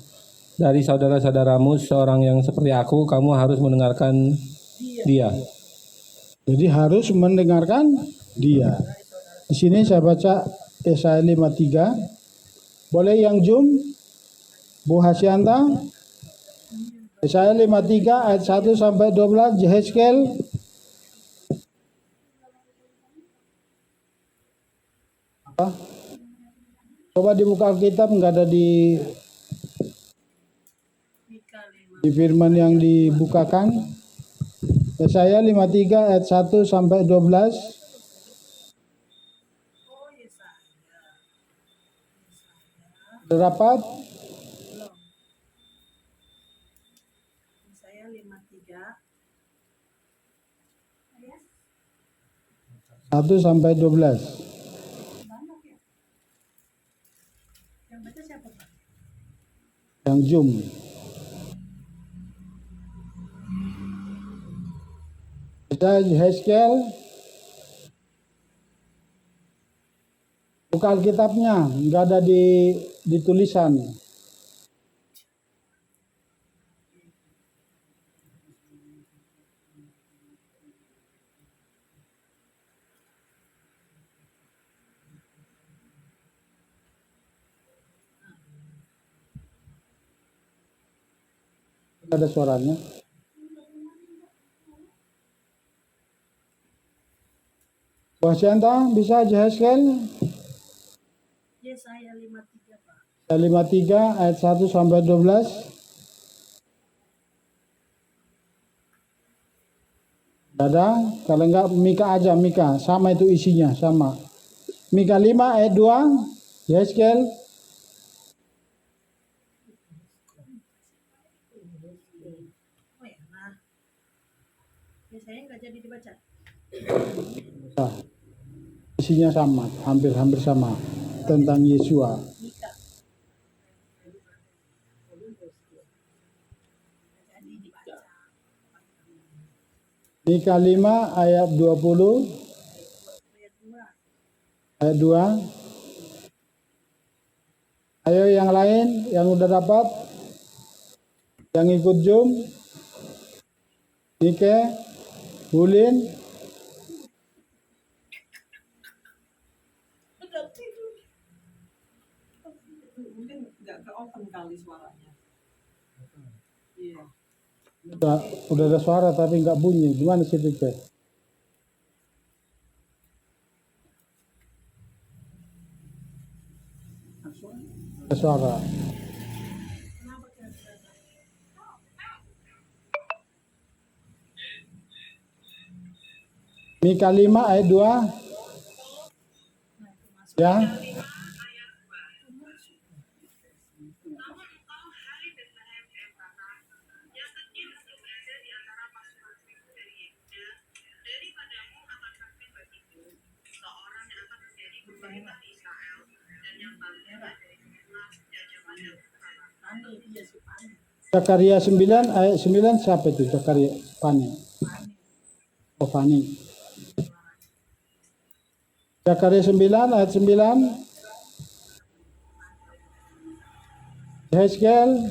dari saudara-saudaramu, seorang yang seperti aku. Kamu harus mendengarkan dia. Jadi harus mendengarkan dia. Di sini saya baca Yesaya 53. Boleh yang zoom? Bu Hasyanta. Yesaya 53 ayat 1 sampai 12. Yehezkel Coba dibuka Alkitab, nggak ada di firman yang dibukakan. Yesaya 53 ayat 1 sampai 12. Dapat? Saya 53. 1 sampai 12. Yang baca siapa, Pak? Yang Zoom. Kita Hezkel. Buka Alkitabnya, nggak ada di tulisan. Ada suaranya. Wasyanta bisa Hezkel? Yesaya 53, Pak. 53 ayat 1 sampai 12. Ada? Kalau enggak Mika aja, Mika. Sama itu isinya, sama. Mika 5 ayat 2. Hezkel. Oh ya, nah. Biasanya nggak jadi dibaca. Nah, isinya sama, hampir sama. Tentang Yesua. Mika 5 ayat 20. Ayat 2. Ayo yang lain yang udah dapat. Yang ikut Zoom. Nike, Bulin. Mungkin nggak ke open kali suaranya. Iya. Udah ada suara tapi nggak bunyi. Gimana sih itu? Ada suara. Mika 5 ayat 2. Ya. Zakaria 9 ayat 9 siapa itu? Zakaria Pani. Oh Pani. Zakaria 9 ayat 9. Hezkel.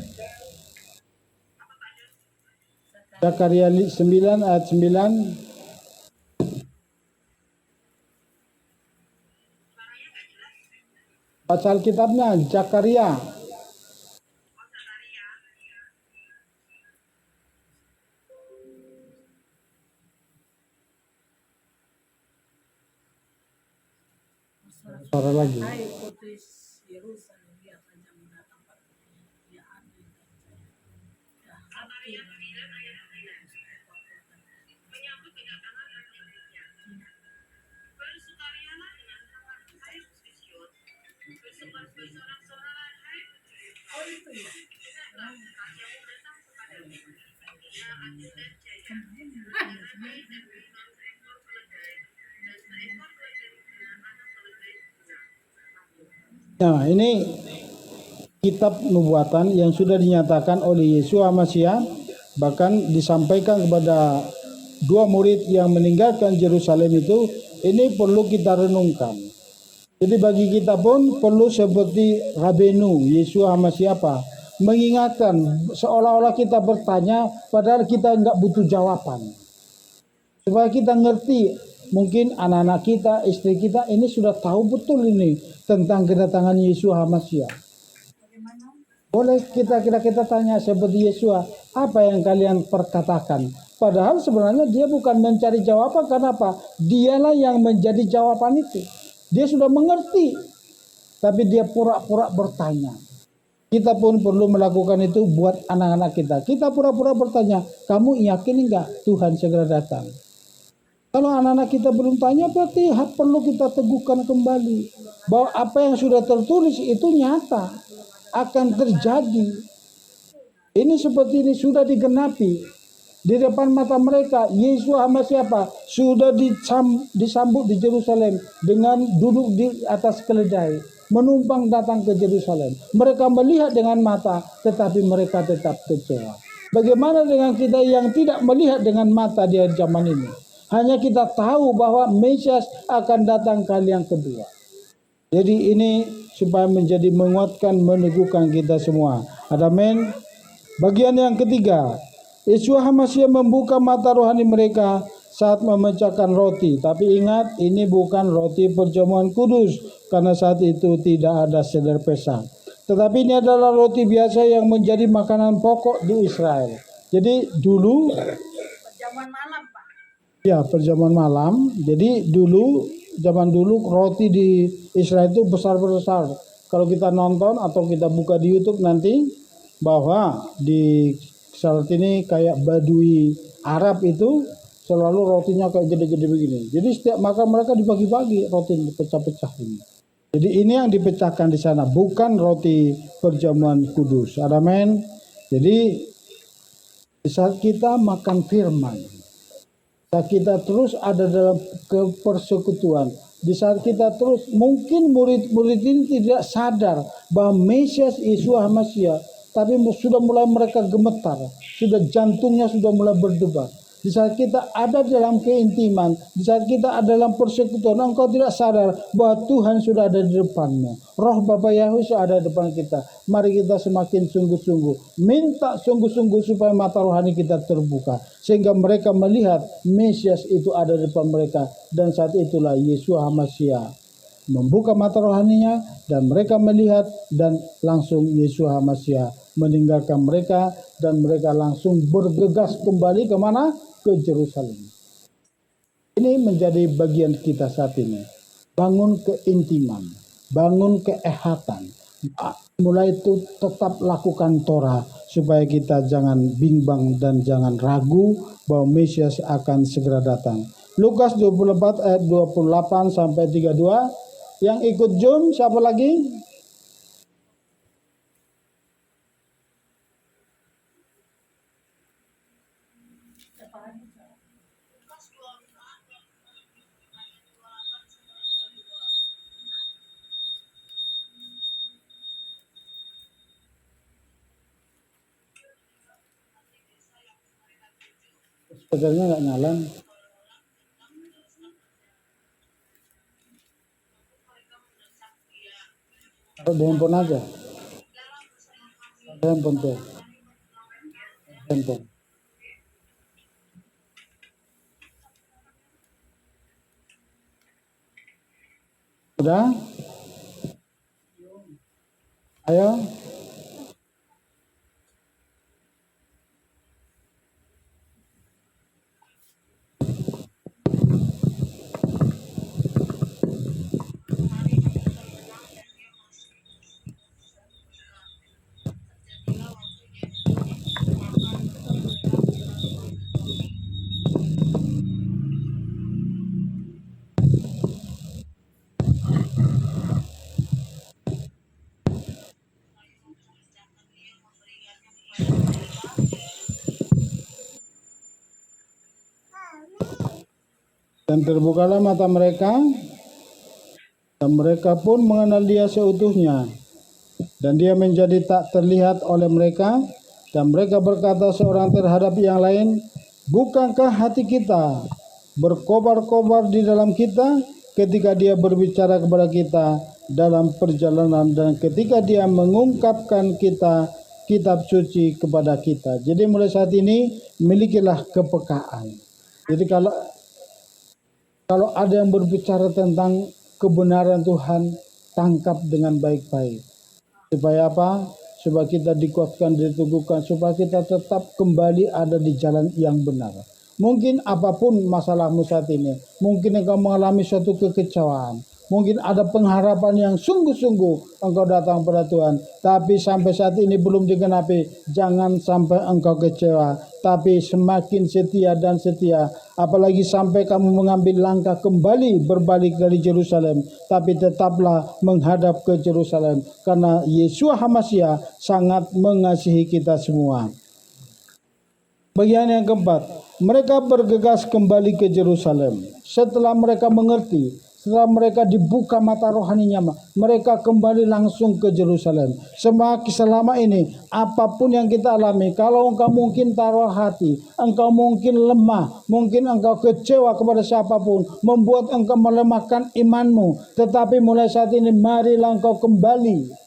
Zakaria 9 ayat 9. Baca Alkitabnya Zakaria. Suara lagi. Hai putri Yerusalem, lihat saja mendatang pada dia adil dan jaya. Ya, hati menyambut kedatangan Raja-Raja. Bersukarialah dengan taman, hai Putri Sion. Bersorak-sorak-soraklah, hai Putri Sion. oh itu ya. Ingatlah, Rajamu datang kepadamu. Dia adil dan jaya. Ada rantai dan memang seekor keledai, dan seekor keledai dengan anak keledai betina. Nah, ini kitab nubuatan yang sudah dinyatakan oleh Yesua Mashiach, bahkan disampaikan kepada dua murid yang meninggalkan Yerusalem itu. Ini perlu kita renungkan. Jadi bagi kita pun perlu seperti Rabenu Yesua Mashiach apa? Mengingatkan, seolah-olah kita bertanya padahal kita nggak butuh jawaban. Supaya kita ngerti, mungkin anak-anak kita, istri kita ini sudah tahu betul ini tentang kedatangan Yesua Mashiach. Boleh kita tanya seperti Yesua, apa yang kalian perkatakan? Padahal sebenarnya dia bukan mencari jawaban, karena apa? Dialah yang menjadi jawaban itu. Dia sudah mengerti, tapi dia pura-pura bertanya. Kita pun perlu melakukan itu buat anak-anak kita. Kita pura-pura bertanya, kamu yakin enggak Tuhan segera datang? Kalau anak-anak kita belum tanya, berarti perlu kita teguhkan kembali bahwa apa yang sudah tertulis itu nyata, akan terjadi. Ini seperti ini sudah digenapi di depan mata mereka. Yesus sama siapa? Sudah disambut di Yerusalem dengan duduk di atas keledai, menumpang datang ke Yerusalem. Mereka melihat dengan mata, tetapi mereka tetap kecewa. Bagaimana dengan kita yang tidak melihat dengan mata di zaman ini? Hanya kita tahu bahwa Mesias akan datang kali yang kedua. Jadi ini supaya menjadi menguatkan, meneguhkan kita semua. Amin. Bagian yang ketiga, Yeshua HaMashiach membuka mata rohani mereka saat memecahkan roti. Tapi ingat, ini bukan roti perjamuan kudus, karena saat itu tidak ada seder Pesak. Tetapi ini adalah roti biasa yang menjadi makanan pokok di Israel. Jadi dulu Perjamuan malam, Pak. ya, perjamuan malam. Jadi zaman dulu roti di Israel itu besar-besar. Kalau kita nonton atau kita buka di YouTube nanti, bahwa di saat ini kayak Badui Arab itu selalu rotinya kayak gede-gede begini. Jadi setiap makan mereka dibagi-bagi roti dipecah-pecah ini. Jadi ini yang dipecahkan di sana, bukan roti perjamuan kudus. Amin. Jadi di saat kita makan firman, saat kita terus ada dalam kepersekutuan, di saat kita terus, mungkin murid-murid ini tidak sadar bahwa Mesias Yesus HaMashiach, tapi sudah mulai mereka gemetar, sudah jantungnya sudah mulai berdebar. Di saat kita ada dalam keintiman, di saat kita ada dalam persekutuan, engkau tidak sadar bahwa Tuhan sudah ada di depanmu. Roh Bapa Yahweh sudah ada di depan kita. Mari kita semakin sungguh-sungguh, minta sungguh-sungguh supaya mata rohani kita terbuka, sehingga mereka melihat Mesias itu ada di depan mereka. Dan saat itulah Yesus HaMashiach membuka mata rohaninya, dan mereka melihat, dan langsung Yesus HaMashiach meninggalkan mereka, dan mereka langsung bergegas kembali kemana? Ke Yerusalem. Ini menjadi bagian kita saat ini. Bangun keintiman, bangun keehatan. Mulai itu tetap lakukan Torah, supaya kita jangan bimbang dan jangan ragu bahwa Mesias akan segera datang. Lukas 24 ayat 28 sampai 32. Yang ikut Zoom siapa lagi? Sebenarnya nggak nyala. Taruh di handphone aja. Ada handphone tuh. Handphone. Udah? Ayo. Dan terbukalah mata mereka, dan mereka pun mengenal dia seutuhnya. Dan dia menjadi tak terlihat oleh mereka, dan mereka berkata seorang terhadap yang lain, bukankah hati kita berkobar-kobar di dalam kita ketika dia berbicara kepada kita dalam perjalanan, dan ketika dia mengungkapkan kita kitab suci kepada kita. Jadi mulai saat ini milikilah kepekaan. Jadi kalau ada yang berbicara tentang kebenaran Tuhan, tangkap dengan baik-baik. Supaya apa? Supaya kita dikuatkan, diteguhkan, supaya kita tetap kembali ada di jalan yang benar. Mungkin apapun masalahmu saat ini, mungkin engkau mengalami suatu kekecewaan, Mungkin ada pengharapan yang sungguh-sungguh engkau datang pada Tuhan. Tapi sampai saat ini belum digenapi. Jangan sampai engkau kecewa. Tapi semakin setia dan setia. Apalagi sampai kamu mengambil langkah kembali berbalik dari Yerusalem. Tapi tetaplah menghadap ke Yerusalem. Karena Yeshua HaMashiach sangat mengasihi kita semua. Bagian yang keempat, mereka bergegas kembali ke Yerusalem. Setelah mereka mengerti, setelah mereka dibuka mata rohaninya, mereka kembali langsung ke Yerusalem. Selama ini, apapun yang kita alami, kalau engkau mungkin taruh hati, engkau mungkin lemah, mungkin engkau kecewa kepada siapapun, membuat engkau melemahkan imanmu. Tetapi mulai saat ini, marilah engkau kembali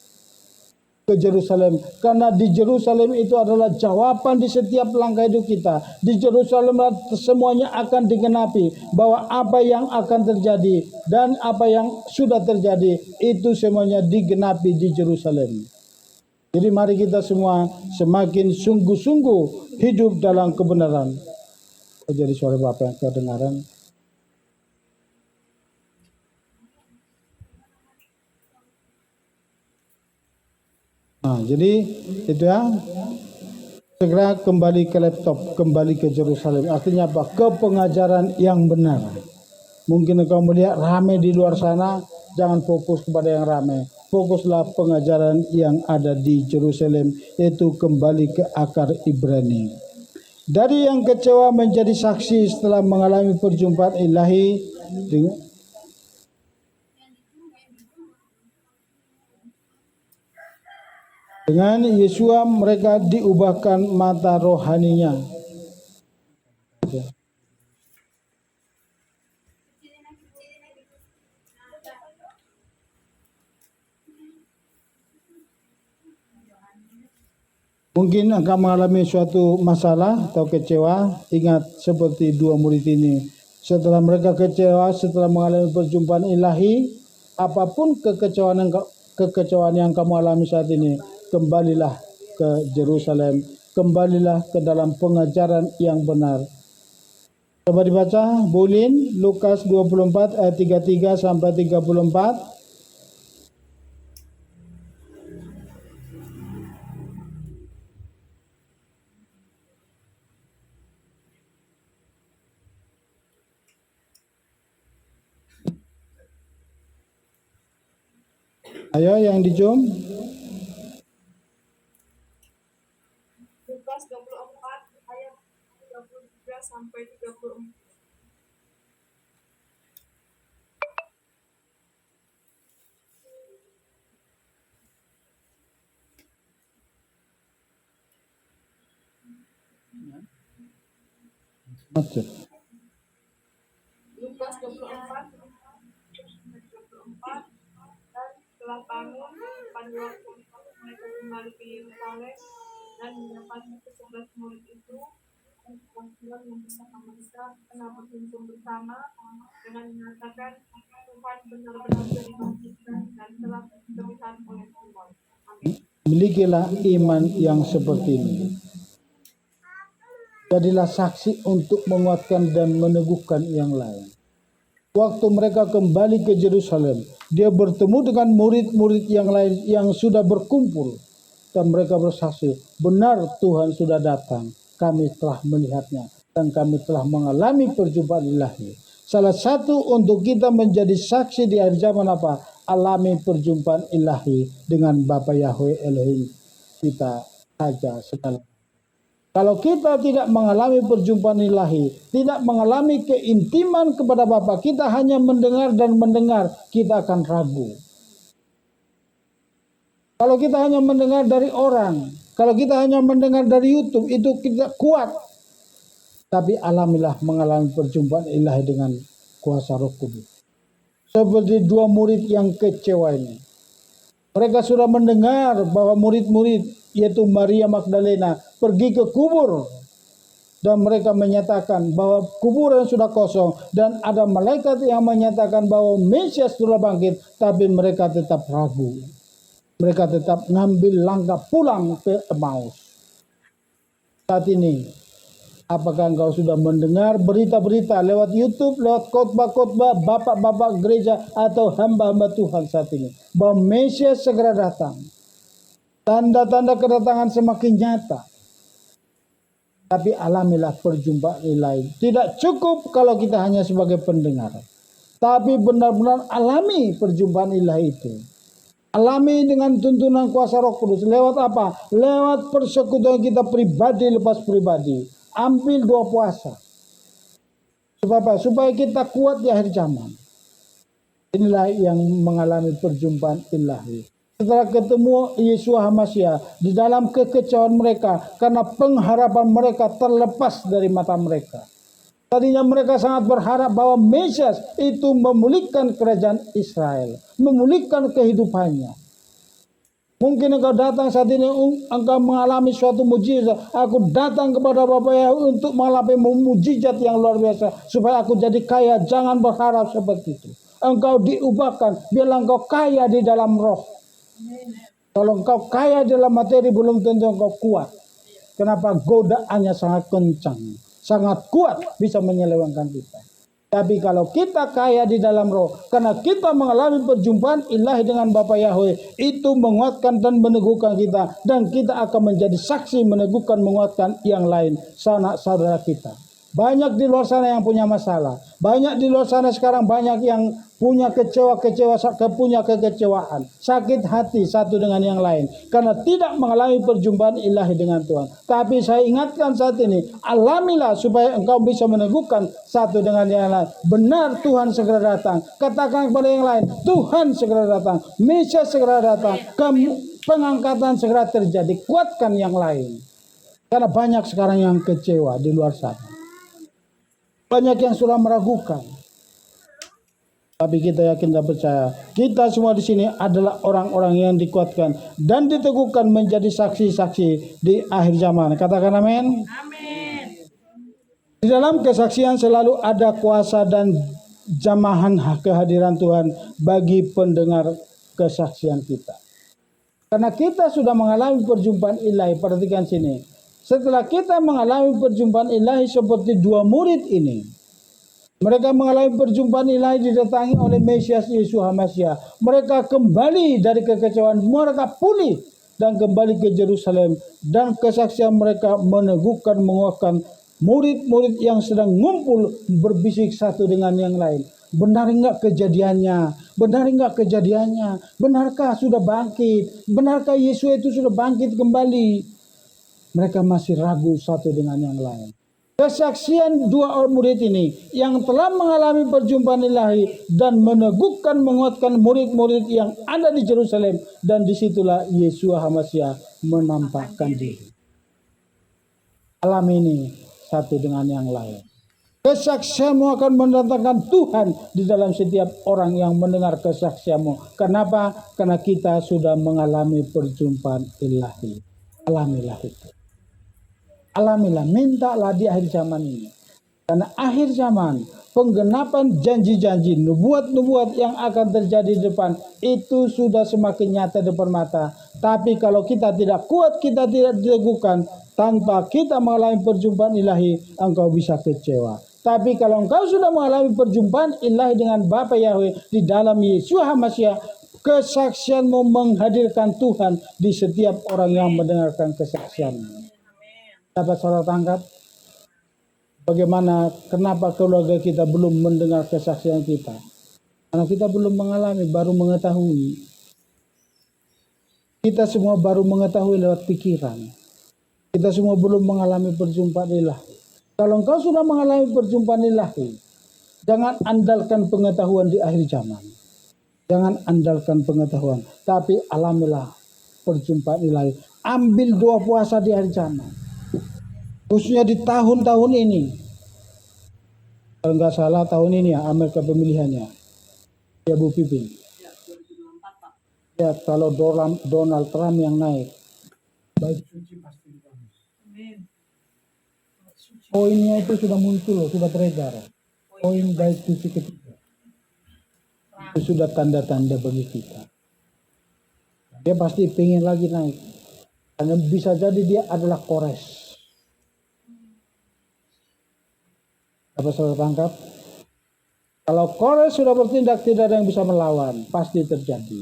ke Yerusalem, karena di Yerusalem itu adalah jawaban di setiap langkah hidup kita. Di Yerusalem semuanya akan digenapi, bahwa apa yang akan terjadi dan apa yang sudah terjadi itu semuanya digenapi di Yerusalem. Jadi mari kita semua semakin sungguh-sungguh hidup dalam kebenaran. Jadi suara Bapak yang kedengaran. Nah, jadi itu ya, segera kembali ke laptop, kembali ke Yerusalem. Artinya apa? Ke pengajaran yang benar. Mungkin engkau melihat ramai di luar sana, jangan fokus kepada yang ramai. Fokuslah pengajaran yang ada di Yerusalem, yaitu kembali ke akar Ibrani. Dari yang kecewa menjadi saksi setelah mengalami perjumpaan ilahi dengan Yeshua, mereka diubahkan mata rohaninya. Mungkin engkau mengalami suatu masalah atau kecewa. Ingat seperti dua murid ini. Setelah mereka kecewa, setelah mengalami perjumpaan ilahi, apapun kekecewaan yang kamu alami saat ini, kembalilah ke Yerusalem, kembalilah ke dalam pengajaran yang benar. Coba dibaca, Bulin, Lukas 24 ayat 33 sampai 34. Ayo yang di Zoom. Lukas 24 ayat 33 sampai 34. Lukas 24 dan setelah bangun pada waktu itu mereka kembali ke Yerusalem dan mendapati ke-11 murid itu Tuhan memisahkan mereka karena berkumpul bersama dengan mengatakan Tuhan benar-benar dibangkitkan dan telah terlihat oleh Tuhan. Amin. Milikilah iman yang seperti ini. Jadilah saksi untuk menguatkan dan meneguhkan yang lain. Waktu mereka kembali ke Yerusalem, dia bertemu dengan murid-murid yang lain yang sudah berkumpul. Dan mereka bersaksi, benar Tuhan sudah datang. Kami telah melihatnya dan kami telah mengalami perjumpaan ilahi. Salah satu untuk kita menjadi saksi di akhir zaman apa? Alami perjumpaan ilahi dengan Bapa Yahweh Elohim kita saja sekali. Kalau kita tidak mengalami perjumpaan ilahi, tidak mengalami keintiman kepada Bapa, kita hanya mendengar dan mendengar, kita akan ragu. Kalau kita hanya mendengar dari orang, kalau kita hanya mendengar dari YouTube, itu kita kuat. Tapi alamilah mengalami perjumpaan ilahi dengan kuasa Roh Kudus. Seperti dua murid yang kecewa ini. Mereka sudah mendengar bahwa murid-murid, yaitu Maria Magdalena, pergi ke kubur. Dan mereka menyatakan bahwa kuburan sudah kosong. Dan ada malaikat yang menyatakan bahwa Mesias sudah bangkit. Tapi mereka tetap ragu. Mereka tetap ngambil langkah pulang ke Emmaus. Saat ini, Apakah engkau sudah mendengar berita-berita lewat YouTube, lewat khotbah-khotbah bapak-bapak gereja atau hamba-hamba Tuhan saat ini, bahwa Mesias segera datang. Tanda-tanda kedatangan semakin nyata. Tapi alamilah perjumpaan ilahi. Tidak cukup kalau kita hanya sebagai pendengar. Tapi benar-benar alami perjumpaan ilahi itu. Alami dengan tuntunan kuasa Roh Kudus. Lewat apa? Lewat persekutuan kita pribadi lepas pribadi. Ambil 2 puasa. Supaya apa? Supaya kita kuat di akhir zaman. Inilah yang mengalami perjumpaan ilahi. Setelah ketemu Yesus HaMasyiah di dalam kekecewaan mereka karena pengharapan mereka terlepas dari mata mereka. Tadinya mereka sangat berharap bahwa Mesias itu memulihkan kerajaan Israel, memulihkan kehidupannya. Mungkin engkau datang saat ini, engkau mengalami suatu mujizat. Aku datang kepada Bapak ya untuk mengalami mujizat yang luar biasa supaya aku jadi kaya. Jangan berharap seperti itu. Engkau diubahkan, biarlah engkau kaya di dalam roh. Kalau engkau kaya dalam materi belum tentu engkau kuat. Kenapa? Godaannya sangat kencang, sangat kuat, bisa menyelewengkan kita. Tapi kalau kita kaya di dalam roh, karena kita mengalami perjumpaan ilahi dengan Bapa Yahweh, itu menguatkan dan meneguhkan kita, dan kita akan menjadi saksi meneguhkan, menguatkan yang lain, sanak saudara kita. Banyak di luar sana yang punya masalah. Banyak di luar sana sekarang banyak yang punya punya kekecewaan. Sakit hati satu dengan yang lain. Karena tidak mengalami perjumpaan ilahi dengan Tuhan. Tapi saya ingatkan saat ini, alamilah supaya engkau bisa meneguhkan satu dengan yang lain. Benar Tuhan segera datang. Katakan kepada yang lain, Tuhan segera datang. Mesias segera datang. Pengangkatan segera terjadi. Kuatkan yang lain. Karena banyak sekarang yang kecewa di luar sana. Banyak yang sudah meragukan. Tapi kita yakin dan percaya, kita semua di sini adalah orang-orang yang dikuatkan dan diteguhkan menjadi saksi-saksi di akhir zaman. Katakan amin. Amin. Di dalam kesaksian selalu ada kuasa dan jamahan kehadiran Tuhan bagi pendengar kesaksian kita. Karena kita sudah mengalami perjumpaan ilahi, perhatikan sini. Setelah kita mengalami perjumpaan ilahi seperti 2 murid ini, mereka mengalami perjumpaan ilahi didatangi oleh Mesias Yesus HaMasyiah. Mereka kembali dari kekecewaan, mereka pulih dan kembali ke Yerusalem, dan kesaksian mereka meneguhkan, menguatkan murid-murid yang sedang ngumpul berbisik satu dengan yang lain. Benar enggak kejadiannya? Benar enggak kejadiannya? Benarkah sudah bangkit? Benarkah Yesus itu sudah bangkit kembali? Mereka masih ragu satu dengan yang lain. Kesaksian 2 orang murid ini yang telah mengalami perjumpaan ilahi dan meneguhkan, menguatkan murid-murid yang ada di Yerusalem, dan disitulah Yesus HaMasyiah menampakkan diri. Alam ini satu dengan yang lain. Kesaksianmu akan mendatangkan Tuhan di dalam setiap orang yang mendengar kesaksianmu. Kenapa? Karena kita sudah mengalami perjumpaan ilahi. Alamilah itu. Alamilah, mintalah di akhir zaman ini. Karena akhir zaman, penggenapan janji-janji, nubuat-nubuat yang akan terjadi di depan, itu sudah semakin nyata depan mata. Tapi kalau kita tidak kuat, kita tidak diteguhkan, tanpa kita mengalami perjumpaan ilahi, engkau bisa kecewa. Tapi kalau engkau sudah mengalami perjumpaan ilahi dengan Bapa Yahweh di dalam Yesus HaMasyiah, kesaksianmu menghadirkan Tuhan di setiap orang yang mendengarkan kesaksianmu. Dapat saudara tangkap bagaimana, kenapa keluarga kita belum mendengar kesaksian kita? Karena kita belum mengalami, baru mengetahui. Kita semua baru mengetahui lewat pikiran. Kita semua belum mengalami perjumpaan ilahi. Kalau engkau sudah mengalami perjumpaan ilahi, jangan andalkan pengetahuan di akhir zaman. Jangan andalkan pengetahuan, tapi alamilah perjumpaan ilahi. Ambil 2 puasa di akhir zaman. Khususnya di tahun-tahun ini. Kalau nggak salah tahun ini ya, Amerika pemilihannya. Ya Bu Pipin. Ya, kalau Donald Trump yang naik. Baik suci pasti dibalas. Poinnya itu sudah muncul, sudah beredar. Poin baik suci ketiga. Itu sudah tanda-tanda bagi kita. Dia pasti pengen lagi naik. Karena bisa jadi dia adalah Kores. Dapat saudara tangkap? Kalau Kores sudah bertindak, tidak ada yang bisa melawan, pasti terjadi.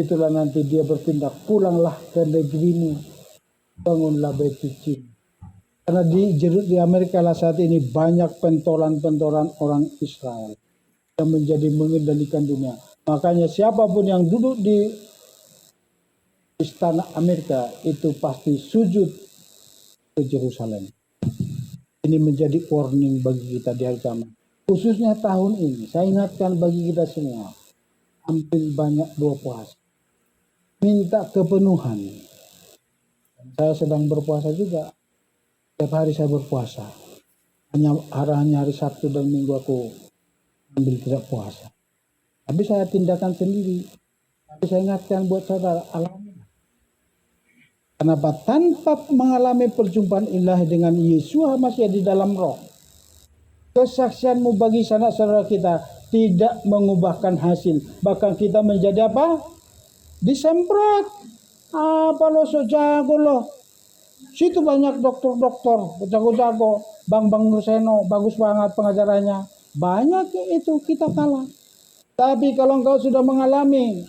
Itulah nanti dia bertindak, pulanglah ke negerimu, bangunlah bait suci. Karena di Amerika lah saat ini banyak pentolan-pentolan orang Israel yang menjadi mengendalikan dunia. Makanya siapapun yang duduk di istana Amerika itu pasti sujud ke Yerusalem. Ini menjadi warning bagi kita di hari kiamat. Khususnya tahun ini, saya ingatkan bagi kita semua, ambil banyak doa puasa. Minta kepenuhan. Saya sedang berpuasa juga. Setiap hari saya berpuasa. Hanya hari Sabtu dan Minggu aku ambil tidak puasa. Tapi saya tindakan sendiri. Tapi saya ingatkan buat saudara, alami. Kenapa? Tanpa mengalami perjumpaan ilahi dengan Yesus masih di dalam roh, kesaksianmu bagi sanak saudara kita tidak mengubahkan hasil. Bahkan kita menjadi apa? Disemprot. Apa lo so jago lo? Situ banyak dokter-dokter, jago-jago. Bang Nurseno, bagus banget pengajarannya. Banyak itu kita kalah. Tapi kalau engkau sudah mengalami,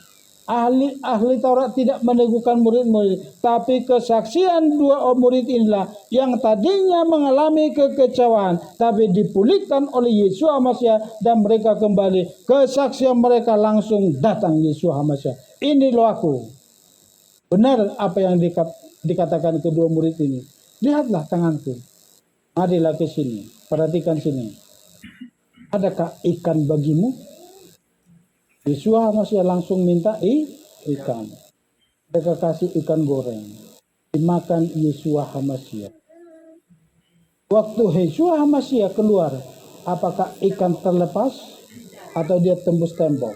ahli Taurat tidak meneguhkan murid-murid, tapi kesaksian dua murid inilah yang tadinya mengalami kekecewaan, tapi dipulihkan oleh Yesus Hamasiah dan mereka kembali. Kesaksian mereka langsung datang Yesus Hamasiah. Ini loh aku. Benar apa yang dikatakan kedua murid ini. Lihatlah tanganku. Marilah ke sini. Perhatikan sini. Adakah ikan bagimu? Yesus Hamasiah langsung minta ikan. Mereka kasih ikan goreng. Dimakan Yesus Hamasiah. Waktu Yesus Hamasiah keluar, apakah ikan terlepas atau dia tembus tembok?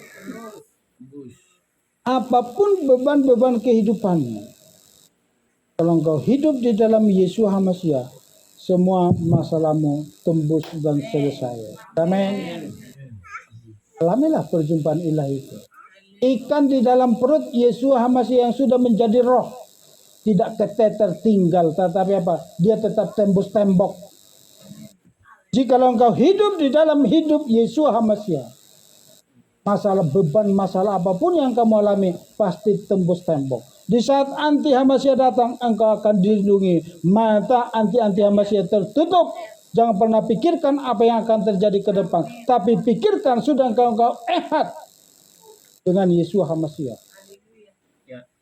Apapun beban-beban kehidupanmu, kalau engkau hidup di dalam Yesus Hamasiah, semua masalahmu tembus dan selesai. Amin. Alamilah perjumpaan ilahi itu. Ikan di dalam perut Yesus Hamasiah yang sudah menjadi roh, tidak keteter tinggal, tetapi apa? Dia tetap tembus tembok. Jikalau engkau hidup di dalam hidup Yesus Hamasiah, masalah beban, masalah apapun yang kamu alami pasti tembus tembok. Di saat anti Hamasiah datang, engkau akan dilindungi. Mata anti Hamasiah tertutup. Jangan pernah pikirkan apa yang akan terjadi ke depan, tapi pikirkan sudah engkau ehad dengan Yesus Hamasiah.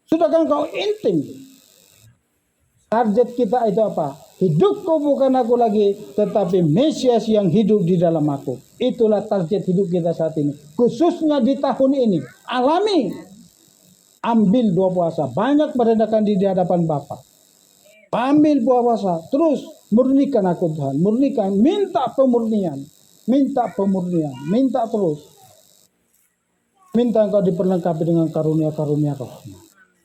Sudahkah engkau intim? Target kita itu apa? Hidupku bukan aku lagi, tetapi Mesias yang hidup di dalam aku. Itulah target hidup kita saat ini. Khususnya di tahun ini. Alami. Ambil doa puasa. Banyak merendahkan diri di hadapan Bapa. Ambil doa puasa. Terus murnikan aku Tuhan. Murnikan. Minta pemurnian. Minta pemurnian. Minta terus. Minta engkau diperlengkapi dengan karunia-karunia roh.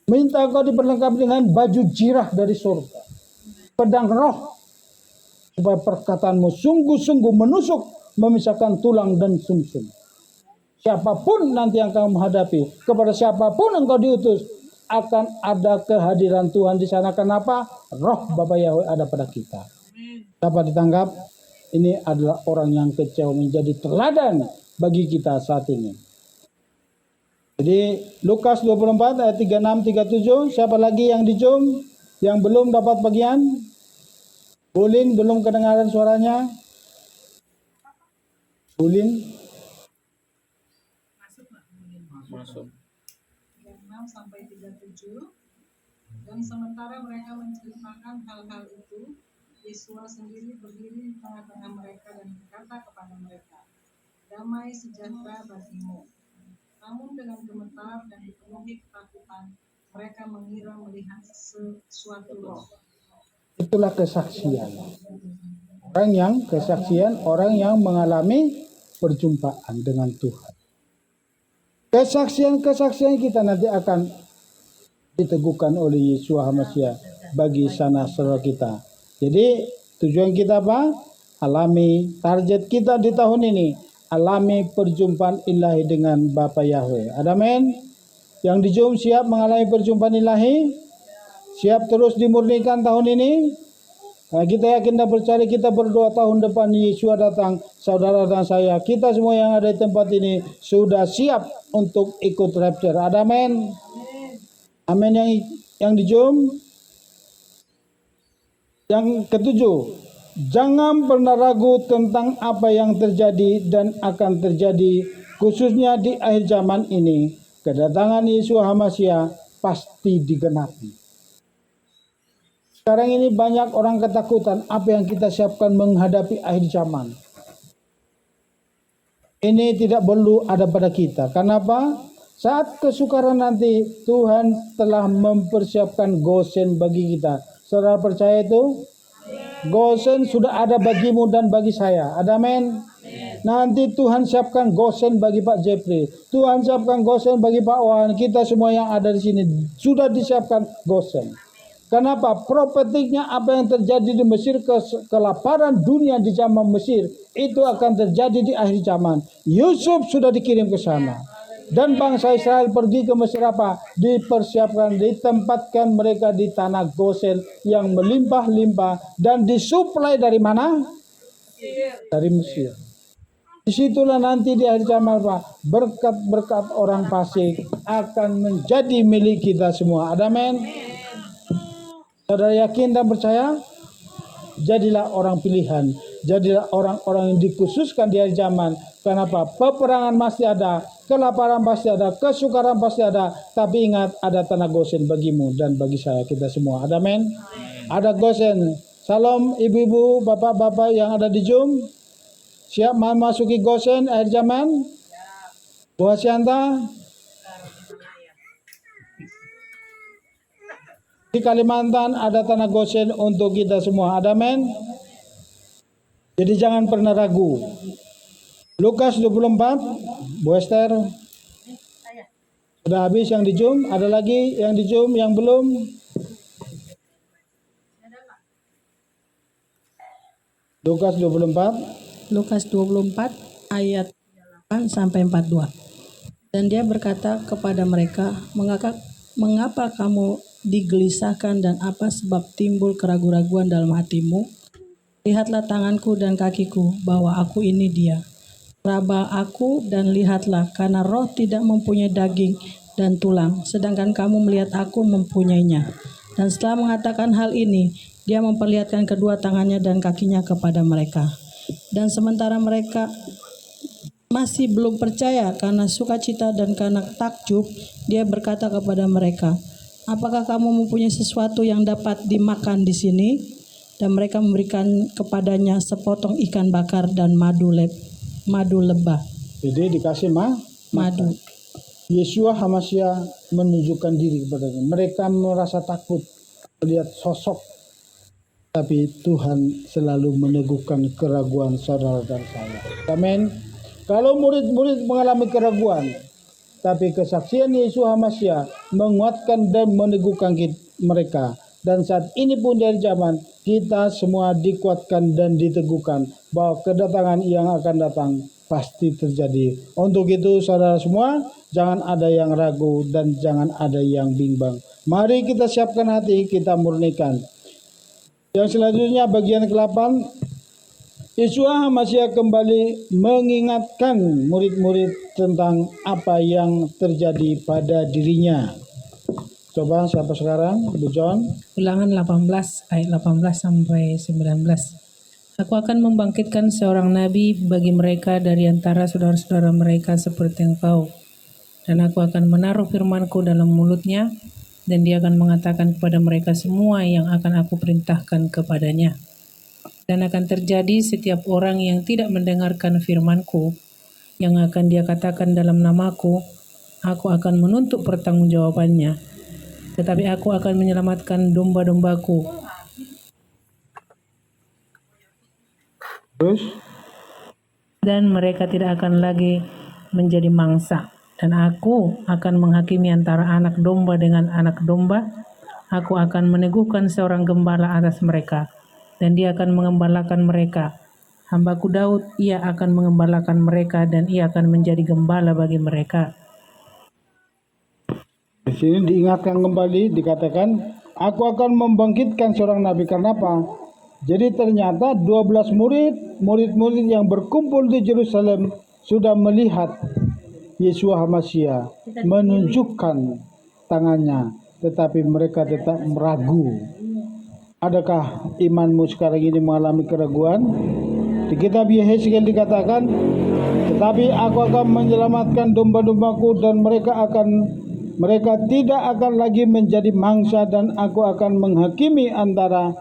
Minta engkau diperlengkapi dengan baju jirah dari surga. Pedang roh, supaya perkataanmu sungguh-sungguh menusuk, memisahkan tulang dan sumsum. Siapapun nanti yang kamu menghadapi, kepada siapapun engkau diutus, akan ada kehadiran Tuhan di sana. Kenapa? Roh Bapa Yahweh ada pada kita. Dapat ditangkap? Ini adalah orang yang kecewa, menjadi teladan bagi kita saat ini. Jadi Lukas 24 ayat 36-37, siapa lagi yang di Zoom yang belum dapat bagian? Ulin belum kedengaran suaranya? Ulin? Masuk. 6-37. Dan sementara mereka menceritakan hal-hal itu, Yesus sendiri berdiri di tengah-tengah mereka dan berkata kepada mereka, "Damai sejahtera bagimu." Namun dengan gemetar dan dipenuhi ketakutan, mereka mengira melihat sesuatu roh. Itulah kesaksian. Orang yang mengalami perjumpaan dengan Tuhan. Kesaksian kita nanti akan diteguhkan oleh Yesus Hamasiah bagi sanak saudara kita. Jadi tujuan kita apa? Alami target kita di tahun ini. Alami perjumpaan ilahi dengan Bapa Yahweh. Amin. Yang di Zoom siap mengalami perjumpaan ilahi? Siap terus dimurnikan tahun ini? Nah, kita yakin dan percaya, kita berdoa tahun depan Yesus datang, saudara dan saya, kita semua yang ada di tempat ini sudah siap untuk ikut rapture. Ada amin? Amin yang di Zoom. Yang ketujuh, jangan pernah ragu tentang apa yang terjadi dan akan terjadi, khususnya di akhir zaman ini. Kedatangan Yesus Hamasiah pasti digenapi. Sekarang ini banyak orang ketakutan apa yang kita siapkan menghadapi akhir zaman. Ini tidak perlu ada pada kita. Kenapa? Saat kesukaran nanti Tuhan telah mempersiapkan Gosen bagi kita. Saudara percaya itu? Gosen sudah ada bagimu dan bagi saya. Ada amin? Nanti Tuhan siapkan Gosen bagi Pak Jeffrey. Tuhan siapkan Gosen bagi Pak Wan. Kita semua yang ada di sini sudah disiapkan Gosen. Kenapa? Profetiknya apa yang terjadi di Mesir, kelaparan dunia di zaman Mesir, itu akan terjadi di akhir zaman. Yusuf sudah dikirim ke sana. Dan bangsa Israel pergi ke Mesir apa? Dipersiapkan, ditempatkan mereka di tanah Gosen yang melimpah-limpah. Dan disuplai dari mana? Dari Mesir. Disitulah nanti di akhir zaman apa? Berkat-berkat orang fasik akan menjadi milik kita semua. Ada amin? Saudara yakin dan percaya? Jadilah orang pilihan. Jadilah orang-orang yang dikhususkan di akhir zaman. Kenapa? Peperangan masih ada, kelaparan pasti ada, kesukaran pasti ada. Tapi ingat, ada tanah Gosen bagimu dan bagi saya, kita semua. Ada amin? Ada Gosen. Salam ibu-ibu, bapak-bapak yang ada di Zoom. Siap memasuki Gosen akhir zaman? Bu Hasyanta? Di Kalimantan ada tanah Gosen untuk kita semua. Ada amin? Jadi jangan pernah ragu. Lukas 24, Bu Esther. Sudah habis yang di Zoom? Ada lagi yang di Zoom yang belum? Lukas 24. Lukas 24 ayat 8 sampai 42. Dan dia berkata kepada mereka, mengapa kamu digelisahkan dan apa sebab timbul keraguan-raguan dalam hatimu? Lihatlah tanganku dan kakiku, bahwa aku ini dia. Raba aku dan lihatlah, karena roh tidak mempunyai daging dan tulang, sedangkan kamu melihat aku mempunyainya. Dan setelah mengatakan hal ini, dia memperlihatkan kedua tangannya dan kakinya kepada mereka. Dan sementara mereka masih belum percaya karena sukacita dan karena takjub, dia berkata kepada mereka, apakah kamu mempunyai sesuatu yang dapat dimakan di sini? Dan mereka memberikan kepadanya sepotong ikan bakar dan madu lebah. Jadi dikasih madu. Yesus Hamasiah menunjukkan diri kepadanya. Mereka merasa takut melihat sosok, tapi Tuhan selalu meneguhkan keraguan saudara dan saya. Amin. Kalau murid-murid mengalami keraguan, tapi kesaksian Yesus Hamasiah menguatkan dan meneguhkan mereka. Dan saat ini pun dari zaman, kita semua dikuatkan dan diteguhkan bahwa kedatangan yang akan datang pasti terjadi. Untuk itu saudara semua, jangan ada yang ragu dan jangan ada yang bimbang. Mari kita siapkan hati, kita murnikan. Yang selanjutnya bagian ke-8, Yesus Hamasiah kembali mengingatkan murid-murid tentang apa yang terjadi pada dirinya. Coba siapa sekarang? Bu John. Ulangan 18 ayat 18 sampai 19. Aku akan membangkitkan seorang nabi bagi mereka dari antara saudara-saudara mereka seperti engkau. Dan aku akan menaruh firmanku dalam mulutnya, dan dia akan mengatakan kepada mereka semua yang akan aku perintahkan kepadanya. Dan akan terjadi setiap orang yang tidak mendengarkan firmanku, yang akan dia katakan dalam namaku, aku akan menuntut pertanggungjawabannya. Tetapi aku akan menyelamatkan domba-dombaku. Terus? Dan mereka tidak akan lagi menjadi mangsa. Dan aku akan menghakimi antara anak domba dengan anak domba. Aku akan meneguhkan seorang gembala atas mereka, dan dia akan mengembalakan mereka. Hambaku Daud, ia akan mengembalakan mereka, dan ia akan menjadi gembala bagi mereka. Di sini diingatkan kembali, dikatakan Aku akan membangkitkan seorang nabi. Karena apa? Jadi ternyata 12 murid-murid yang berkumpul di Yerusalem sudah melihat Yeshua HaMashiach menunjukkan tangannya, tetapi mereka tetap meragu. Adakah imanmu sekarang ini mengalami keraguan? Di kitab Yehezkiel dikatakan, tetapi aku akan menyelamatkan domba-dombaku dan mereka tidak akan lagi menjadi mangsa, dan aku akan menghakimi antara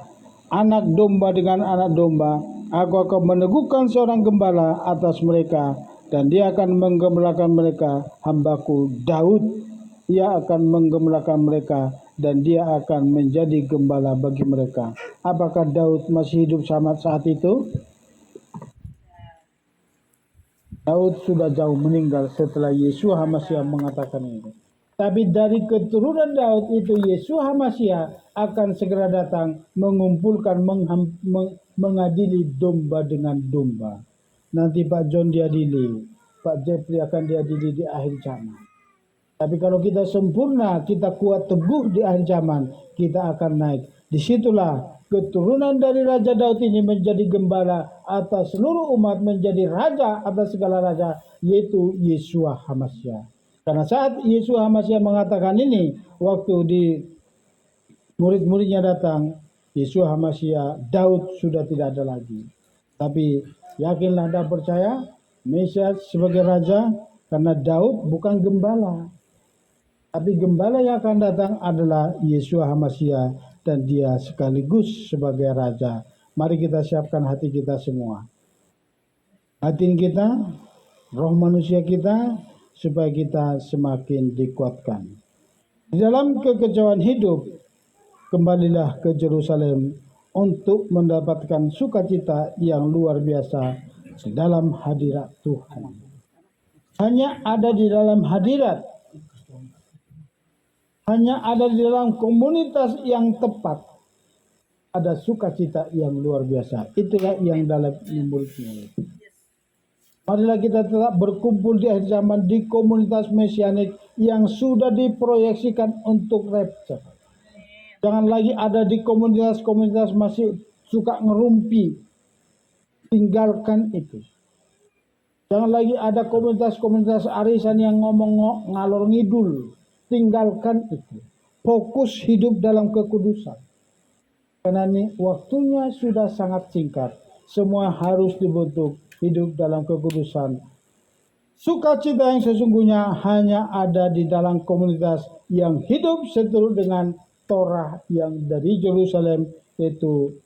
anak domba dengan anak domba. Aku akan meneguhkan seorang gembala atas mereka, dan dia akan menggembalakan mereka, hambaku Daud. Ia akan menggembalakan mereka, dan dia akan menjadi gembala bagi mereka. Apakah Daud masih hidup saat itu? Daud sudah jauh meninggal setelah Yeshua HaMashiach mengatakan itu. Tapi dari keturunan Daud itu Yeshua HaMashiach akan segera datang mengumpulkan, mengadili domba dengan domba. Nanti Pak John diadili, Pak Jeffrey akan diadili di akhir zaman. Tapi kalau kita sempurna, kita kuat teguh di akhir zaman, kita akan naik. Disitulah keturunan dari Raja Daud ini menjadi gembala atas seluruh umat, menjadi raja atas segala raja, yaitu Yeshua HaMashiach. Karena saat Yeshua HaMashiach mengatakan ini, waktu di murid-muridnya datang, Yeshua HaMashiach, Daud sudah tidak ada lagi. Tapi yakinlah dan percaya, Mesias sebagai raja, karena Daud bukan gembala. Tapi gembala yang akan datang adalah Yeshua HaMashiach, dan dia sekaligus sebagai raja. Mari kita siapkan hati kita semua. Hati kita, roh manusia kita, supaya kita semakin dikuatkan. Di dalam kekecewaan hidup, kembalilah ke Yerusalem untuk mendapatkan sukacita yang luar biasa di dalam hadirat Tuhan. Hanya ada di dalam hadirat, hanya ada di dalam komunitas yang tepat, ada sukacita yang luar biasa. Itulah yang dalam murid-murid. Marilah kita tetap berkumpul di akhir zaman di komunitas mesianik yang sudah diproyeksikan untuk rapture. Jangan lagi ada di komunitas-komunitas masih suka ngerumpi. Tinggalkan itu. Jangan lagi ada komunitas-komunitas arisan yang ngomong ngalor ngidul. Tinggalkan itu. Fokus hidup dalam kekudusan. Karena ini waktunya sudah sangat singkat. Semua harus dibentuk hidup dalam kekudusan. Sukacita yang sesungguhnya hanya ada di dalam komunitas yang hidup seturut dengan Torah yang dari Yerusalem, yaitu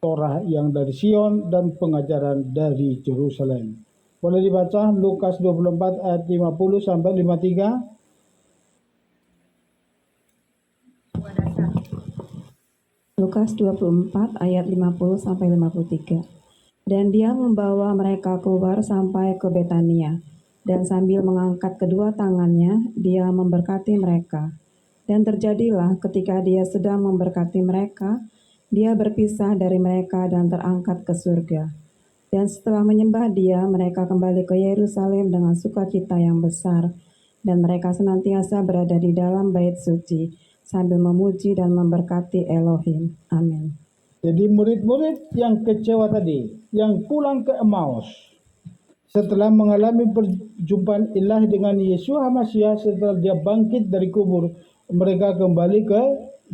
Torah yang dari Sion dan pengajaran dari Yerusalem. Boleh dibaca Lukas 24 ayat 50 sampai 53. Lukas 24 ayat 50 sampai 53. Dan dia membawa mereka keluar sampai ke Betania, dan sambil mengangkat kedua tangannya, dia memberkati mereka. Dan terjadilah ketika dia sedang memberkati mereka, dia berpisah dari mereka dan terangkat ke surga. Dan setelah menyembah dia, mereka kembali ke Yerusalem dengan sukacita yang besar, dan mereka senantiasa berada di dalam bait suci, sambil memuji dan memberkati Elohim. Amin. Jadi murid-murid yang kecewa tadi, yang pulang ke Emmaus, setelah mengalami perjumpaan ilahi dengan Yeshua HaMashiach, setelah dia bangkit dari kubur, mereka kembali ke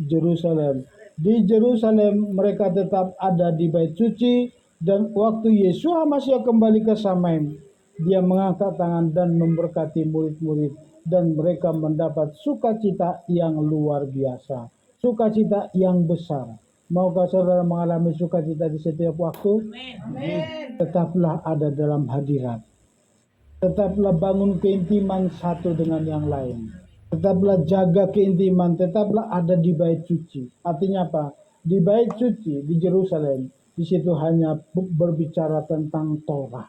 Yerusalem. Di Yerusalem mereka tetap ada di bait suci, dan waktu Yeshua HaMashiach kembali ke Samaim, dia mengangkat tangan dan memberkati murid-murid, dan mereka mendapat sukacita yang luar biasa, sukacita yang besar. Maukah saudara mengalami sukacita di setiap waktu? Amin. Tetaplah ada dalam hadirat. Tetaplah bangun keintiman satu dengan yang lain. Tetaplah jaga keintiman. Tetaplah ada di bait suci. Artinya apa? Di bait suci di Yerusalem, di situ hanya berbicara tentang Torah.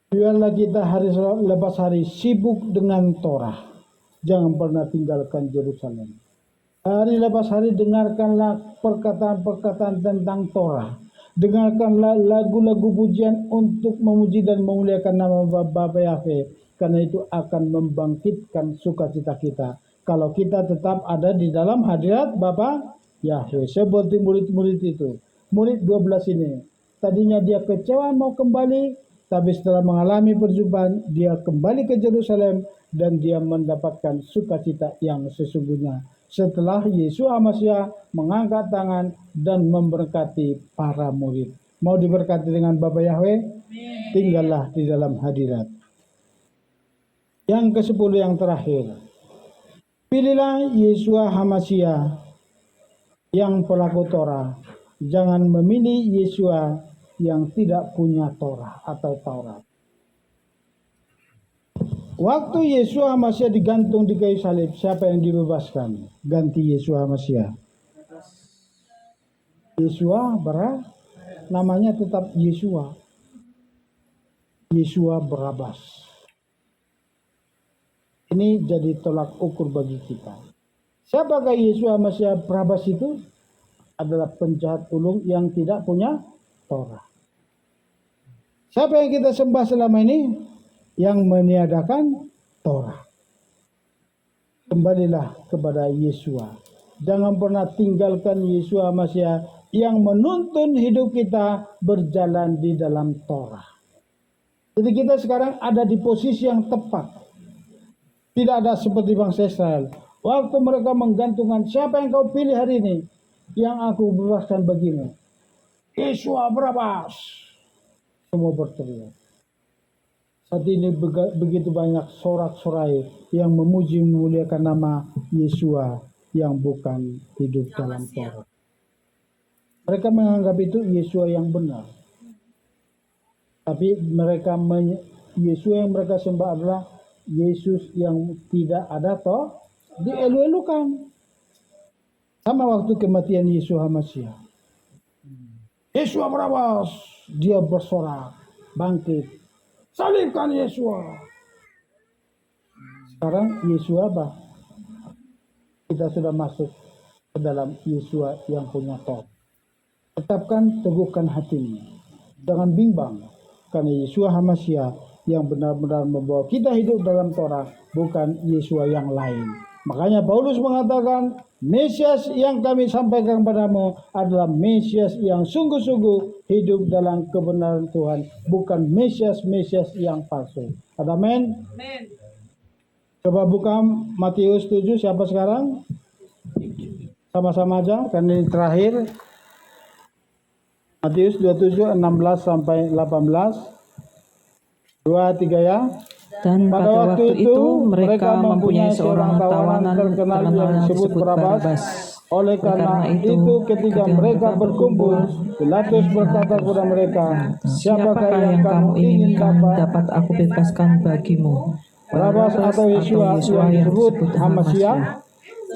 Biarlah kita hari lepas hari sibuk dengan Torah. Jangan pernah tinggalkan Yerusalem. Hari lepas hari dengarkanlah perkataan-perkataan tentang Torah. Dengarkanlah lagu-lagu pujian untuk memuji dan memuliakan nama Bapa Yahweh. Karena itu akan membangkitkan sukacita kita. kalau kita tetap ada di dalam hadirat Bapa Yahweh. Seperti murid-murid itu. Murid 12 ini. Tadinya dia kecewa mau kembali, tapi setelah mengalami perjumpaan, dia kembali ke Yerusalem dan dia mendapatkan sukacita yang sesungguhnya. Setelah Yesus Hamasiah mengangkat tangan dan memberkati para murid. Mau diberkati dengan Bapa Yahweh? Tinggallah di dalam hadirat. Yang ke-10 yang terakhir. Pilihlah Yesus Hamasiah yang pelaku Torah. Jangan memilih Yesus yang tidak punya Torah atau Taurat. Waktu Yesus Hamasiah digantung di kayu salib, siapa yang dibebaskan? Ganti Yesus Hamasiah. Yesua namanya tetap Yesua. Yesua Barabas. Ini jadi tolak ukur bagi kita. Siapakah Yesus Hamasiah Barabas itu? Adalah penjahat ulung yang tidak punya Torah. Siapa yang kita sembah selama ini? Yang meniadakan Torah. Kembalilah kepada Yesua. Jangan pernah tinggalkan Yesus Hamasiah yang menuntun hidup kita berjalan di dalam Torah. Jadi kita sekarang ada di posisi yang tepat. Tidak ada seperti bangsa Israel. Waktu mereka menggantungkan, siapa yang kau pilih hari ini? Yang aku bebaskan bagimu. Yesus Barabas. Semua berteriak. Saat ini begitu banyak sorak-sorai yang memuji memuliakan nama Yesua yang bukan hidup dalam Torah. Mereka menganggap itu Yesua yang benar. Tapi Yesua yang mereka sembah adalah Yesus yang tidak ada toh, dielu-elukan. Sama waktu kematian Yesus Hamasiah. Yesus Barabas, dia bersorak, bangkit. Salibkan Yesus. Sekarang Yesus apa? Kita sudah masuk ke dalam Yesus yang punya Torah. Tetapkan, teguhkan hatimu. Jangan bimbang. Karena Yesus Hamasiah yang benar-benar membawa kita hidup dalam Torah, bukan Yesus yang lain. Makanya Paulus mengatakan, Mesias yang kami sampaikan padamu adalah Mesias yang sungguh-sungguh hidup dalam kebenaran Tuhan, bukan Mesias-Mesias yang palsu. Amin. Coba buka Matius 7, siapa sekarang? Sama-sama aja, karena ini terakhir. Matius 27, 16 sampai 18. 2, 3 ya. Dan pada waktu itu mereka mempunyai seorang tawanan terkenal yang disebut Barabas. Oleh karena itu ketika mereka berkumpul, Pilatus berkata kepada mereka, siapakah yang kamu inginkan dapat aku bebaskan bagimu? Barabas atau Yesus yang disebut Hamasiah?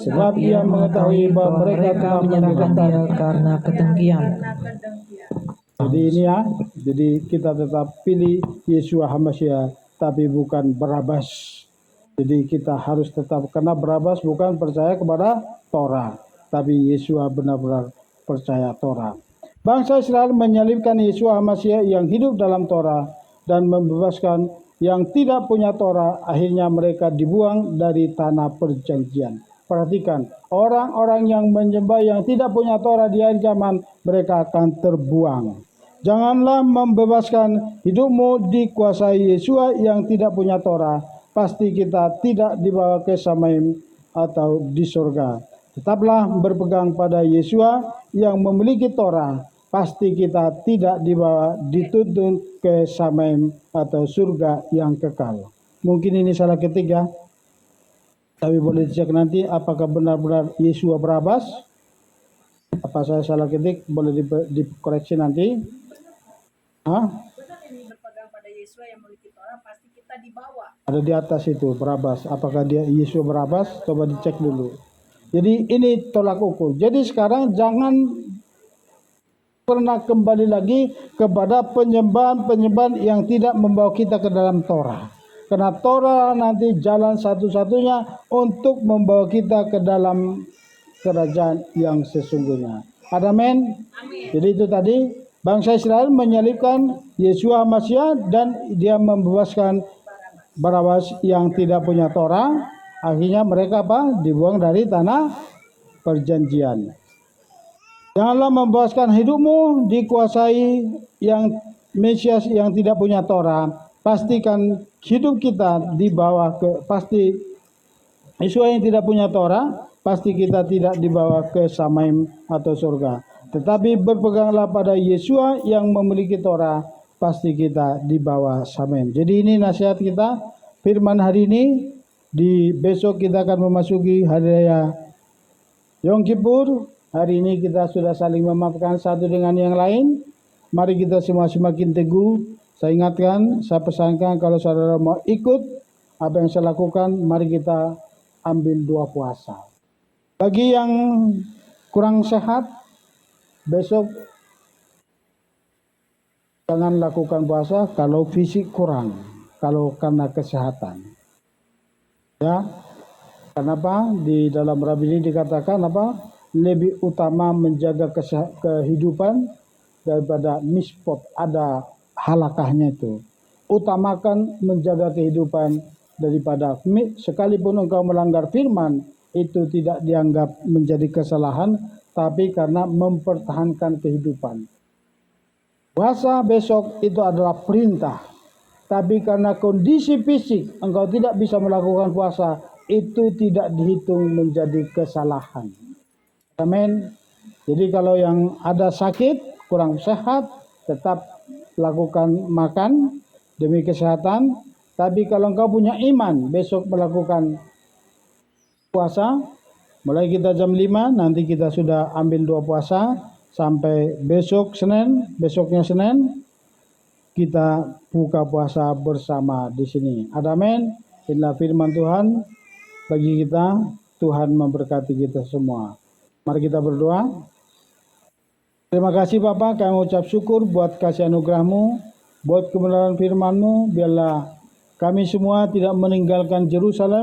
Sebab ia mengetahui bahwa mereka telah menyerahkan dia karena kedengkian. Jadi ini ya, jadi kita tetap pilih Yesus Hamasiah, tapi bukan Barabas. Jadi kita harus tetap, karena Barabas bukan percaya kepada Torah, tapi Yesus benar-benar percaya Torah. Bangsa Israel menyalibkan Yesus Hamasiah yang hidup dalam Torah dan membebaskan yang tidak punya Torah. Akhirnya mereka dibuang dari tanah perjanjian. Perhatikan, orang-orang yang menyembah yang tidak punya Torah di akhir zaman, mereka akan terbuang. Janganlah membebaskan hidupmu dikuasai Yesua yang tidak punya Torah. Pasti kita tidak dibawa ke Samaim atau di surga. Tetaplah berpegang pada Yesua yang memiliki Torah. Pasti kita tidak dibawa dituntun ke Samaim atau surga yang kekal. Mungkin ini salah ketik ya. Tapi boleh dicek nanti apakah benar-benar Yesua Barabas. Apa saya salah ketik, boleh dikoreksi nanti. Berpegang pada Yesus yang memiliki Torah, pasti kita dibawa. Ada di atas itu Barabas. Apakah dia Yesus Barabas? Coba dicek dulu. Jadi ini tolak ukur. Jadi sekarang jangan pernah kembali lagi kepada penyembahan-penyembahan yang tidak membawa kita ke dalam Torah. Karena Torah nanti jalan satu-satunya untuk membawa kita ke dalam kerajaan yang sesungguhnya. Amin. Jadi itu tadi. Bangsa Israel menyalibkan Yesus Hamasiah dan dia membebaskan Barabas yang tidak punya Torah. Akhirnya mereka apa? Dibuang dari tanah perjanjian. Janganlah membuaskan hidupmu dikuasai yang Mesias yang tidak punya Torah. Pastikan hidup kita di bawah pasti Yesua yang tidak punya Torah, pasti kita tidak dibawa ke Samaim atau surga. Tetapi berpeganglah pada Yesua yang memiliki Torah, pasti kita dibawa Samaim. Jadi ini nasihat kita, firman hari ini. Di besok kita akan memasuki hari raya Yom Kippur. Hari ini kita sudah saling memaafkan satu dengan yang lain. Mari kita semua semakin teguh. Saya ingatkan, saya pesankan kalau saudara mau ikut apa yang saya lakukan, mari kita ambil 2 puasa. Bagi yang kurang sehat, besok jangan lakukan puasa kalau fisik kurang, kalau karena kesehatan. Ya, kenapa di dalam Rabbi dikatakan apa? Lebih utama menjaga kehidupan daripada mispot, ada halakahnya itu. Utamakan menjaga kehidupan daripada sekalipun engkau melanggar firman, itu tidak dianggap menjadi kesalahan, tapi karena mempertahankan kehidupan. Puasa besok itu adalah perintah. Tapi karena kondisi fisik engkau tidak bisa melakukan puasa, itu tidak dihitung menjadi kesalahan. Amin. Jadi kalau yang ada sakit, kurang sehat, tetap lakukan makan demi kesehatan. Tapi kalau engkau punya iman, besok melakukan puasa. Mulai kita jam 5, nanti kita sudah ambil 2 puasa. Sampai besok Senin, besoknya Senin. Kita buka puasa bersama di sini. Amin. Inilah firman Tuhan bagi kita. Tuhan memberkati kita semua. Mari kita berdoa. Terima kasih Bapa, kami ucap syukur buat kasih anugerah-Mu, buat kebenaran firman-Mu. Biarlah kami semua tidak meninggalkan Yerusalem.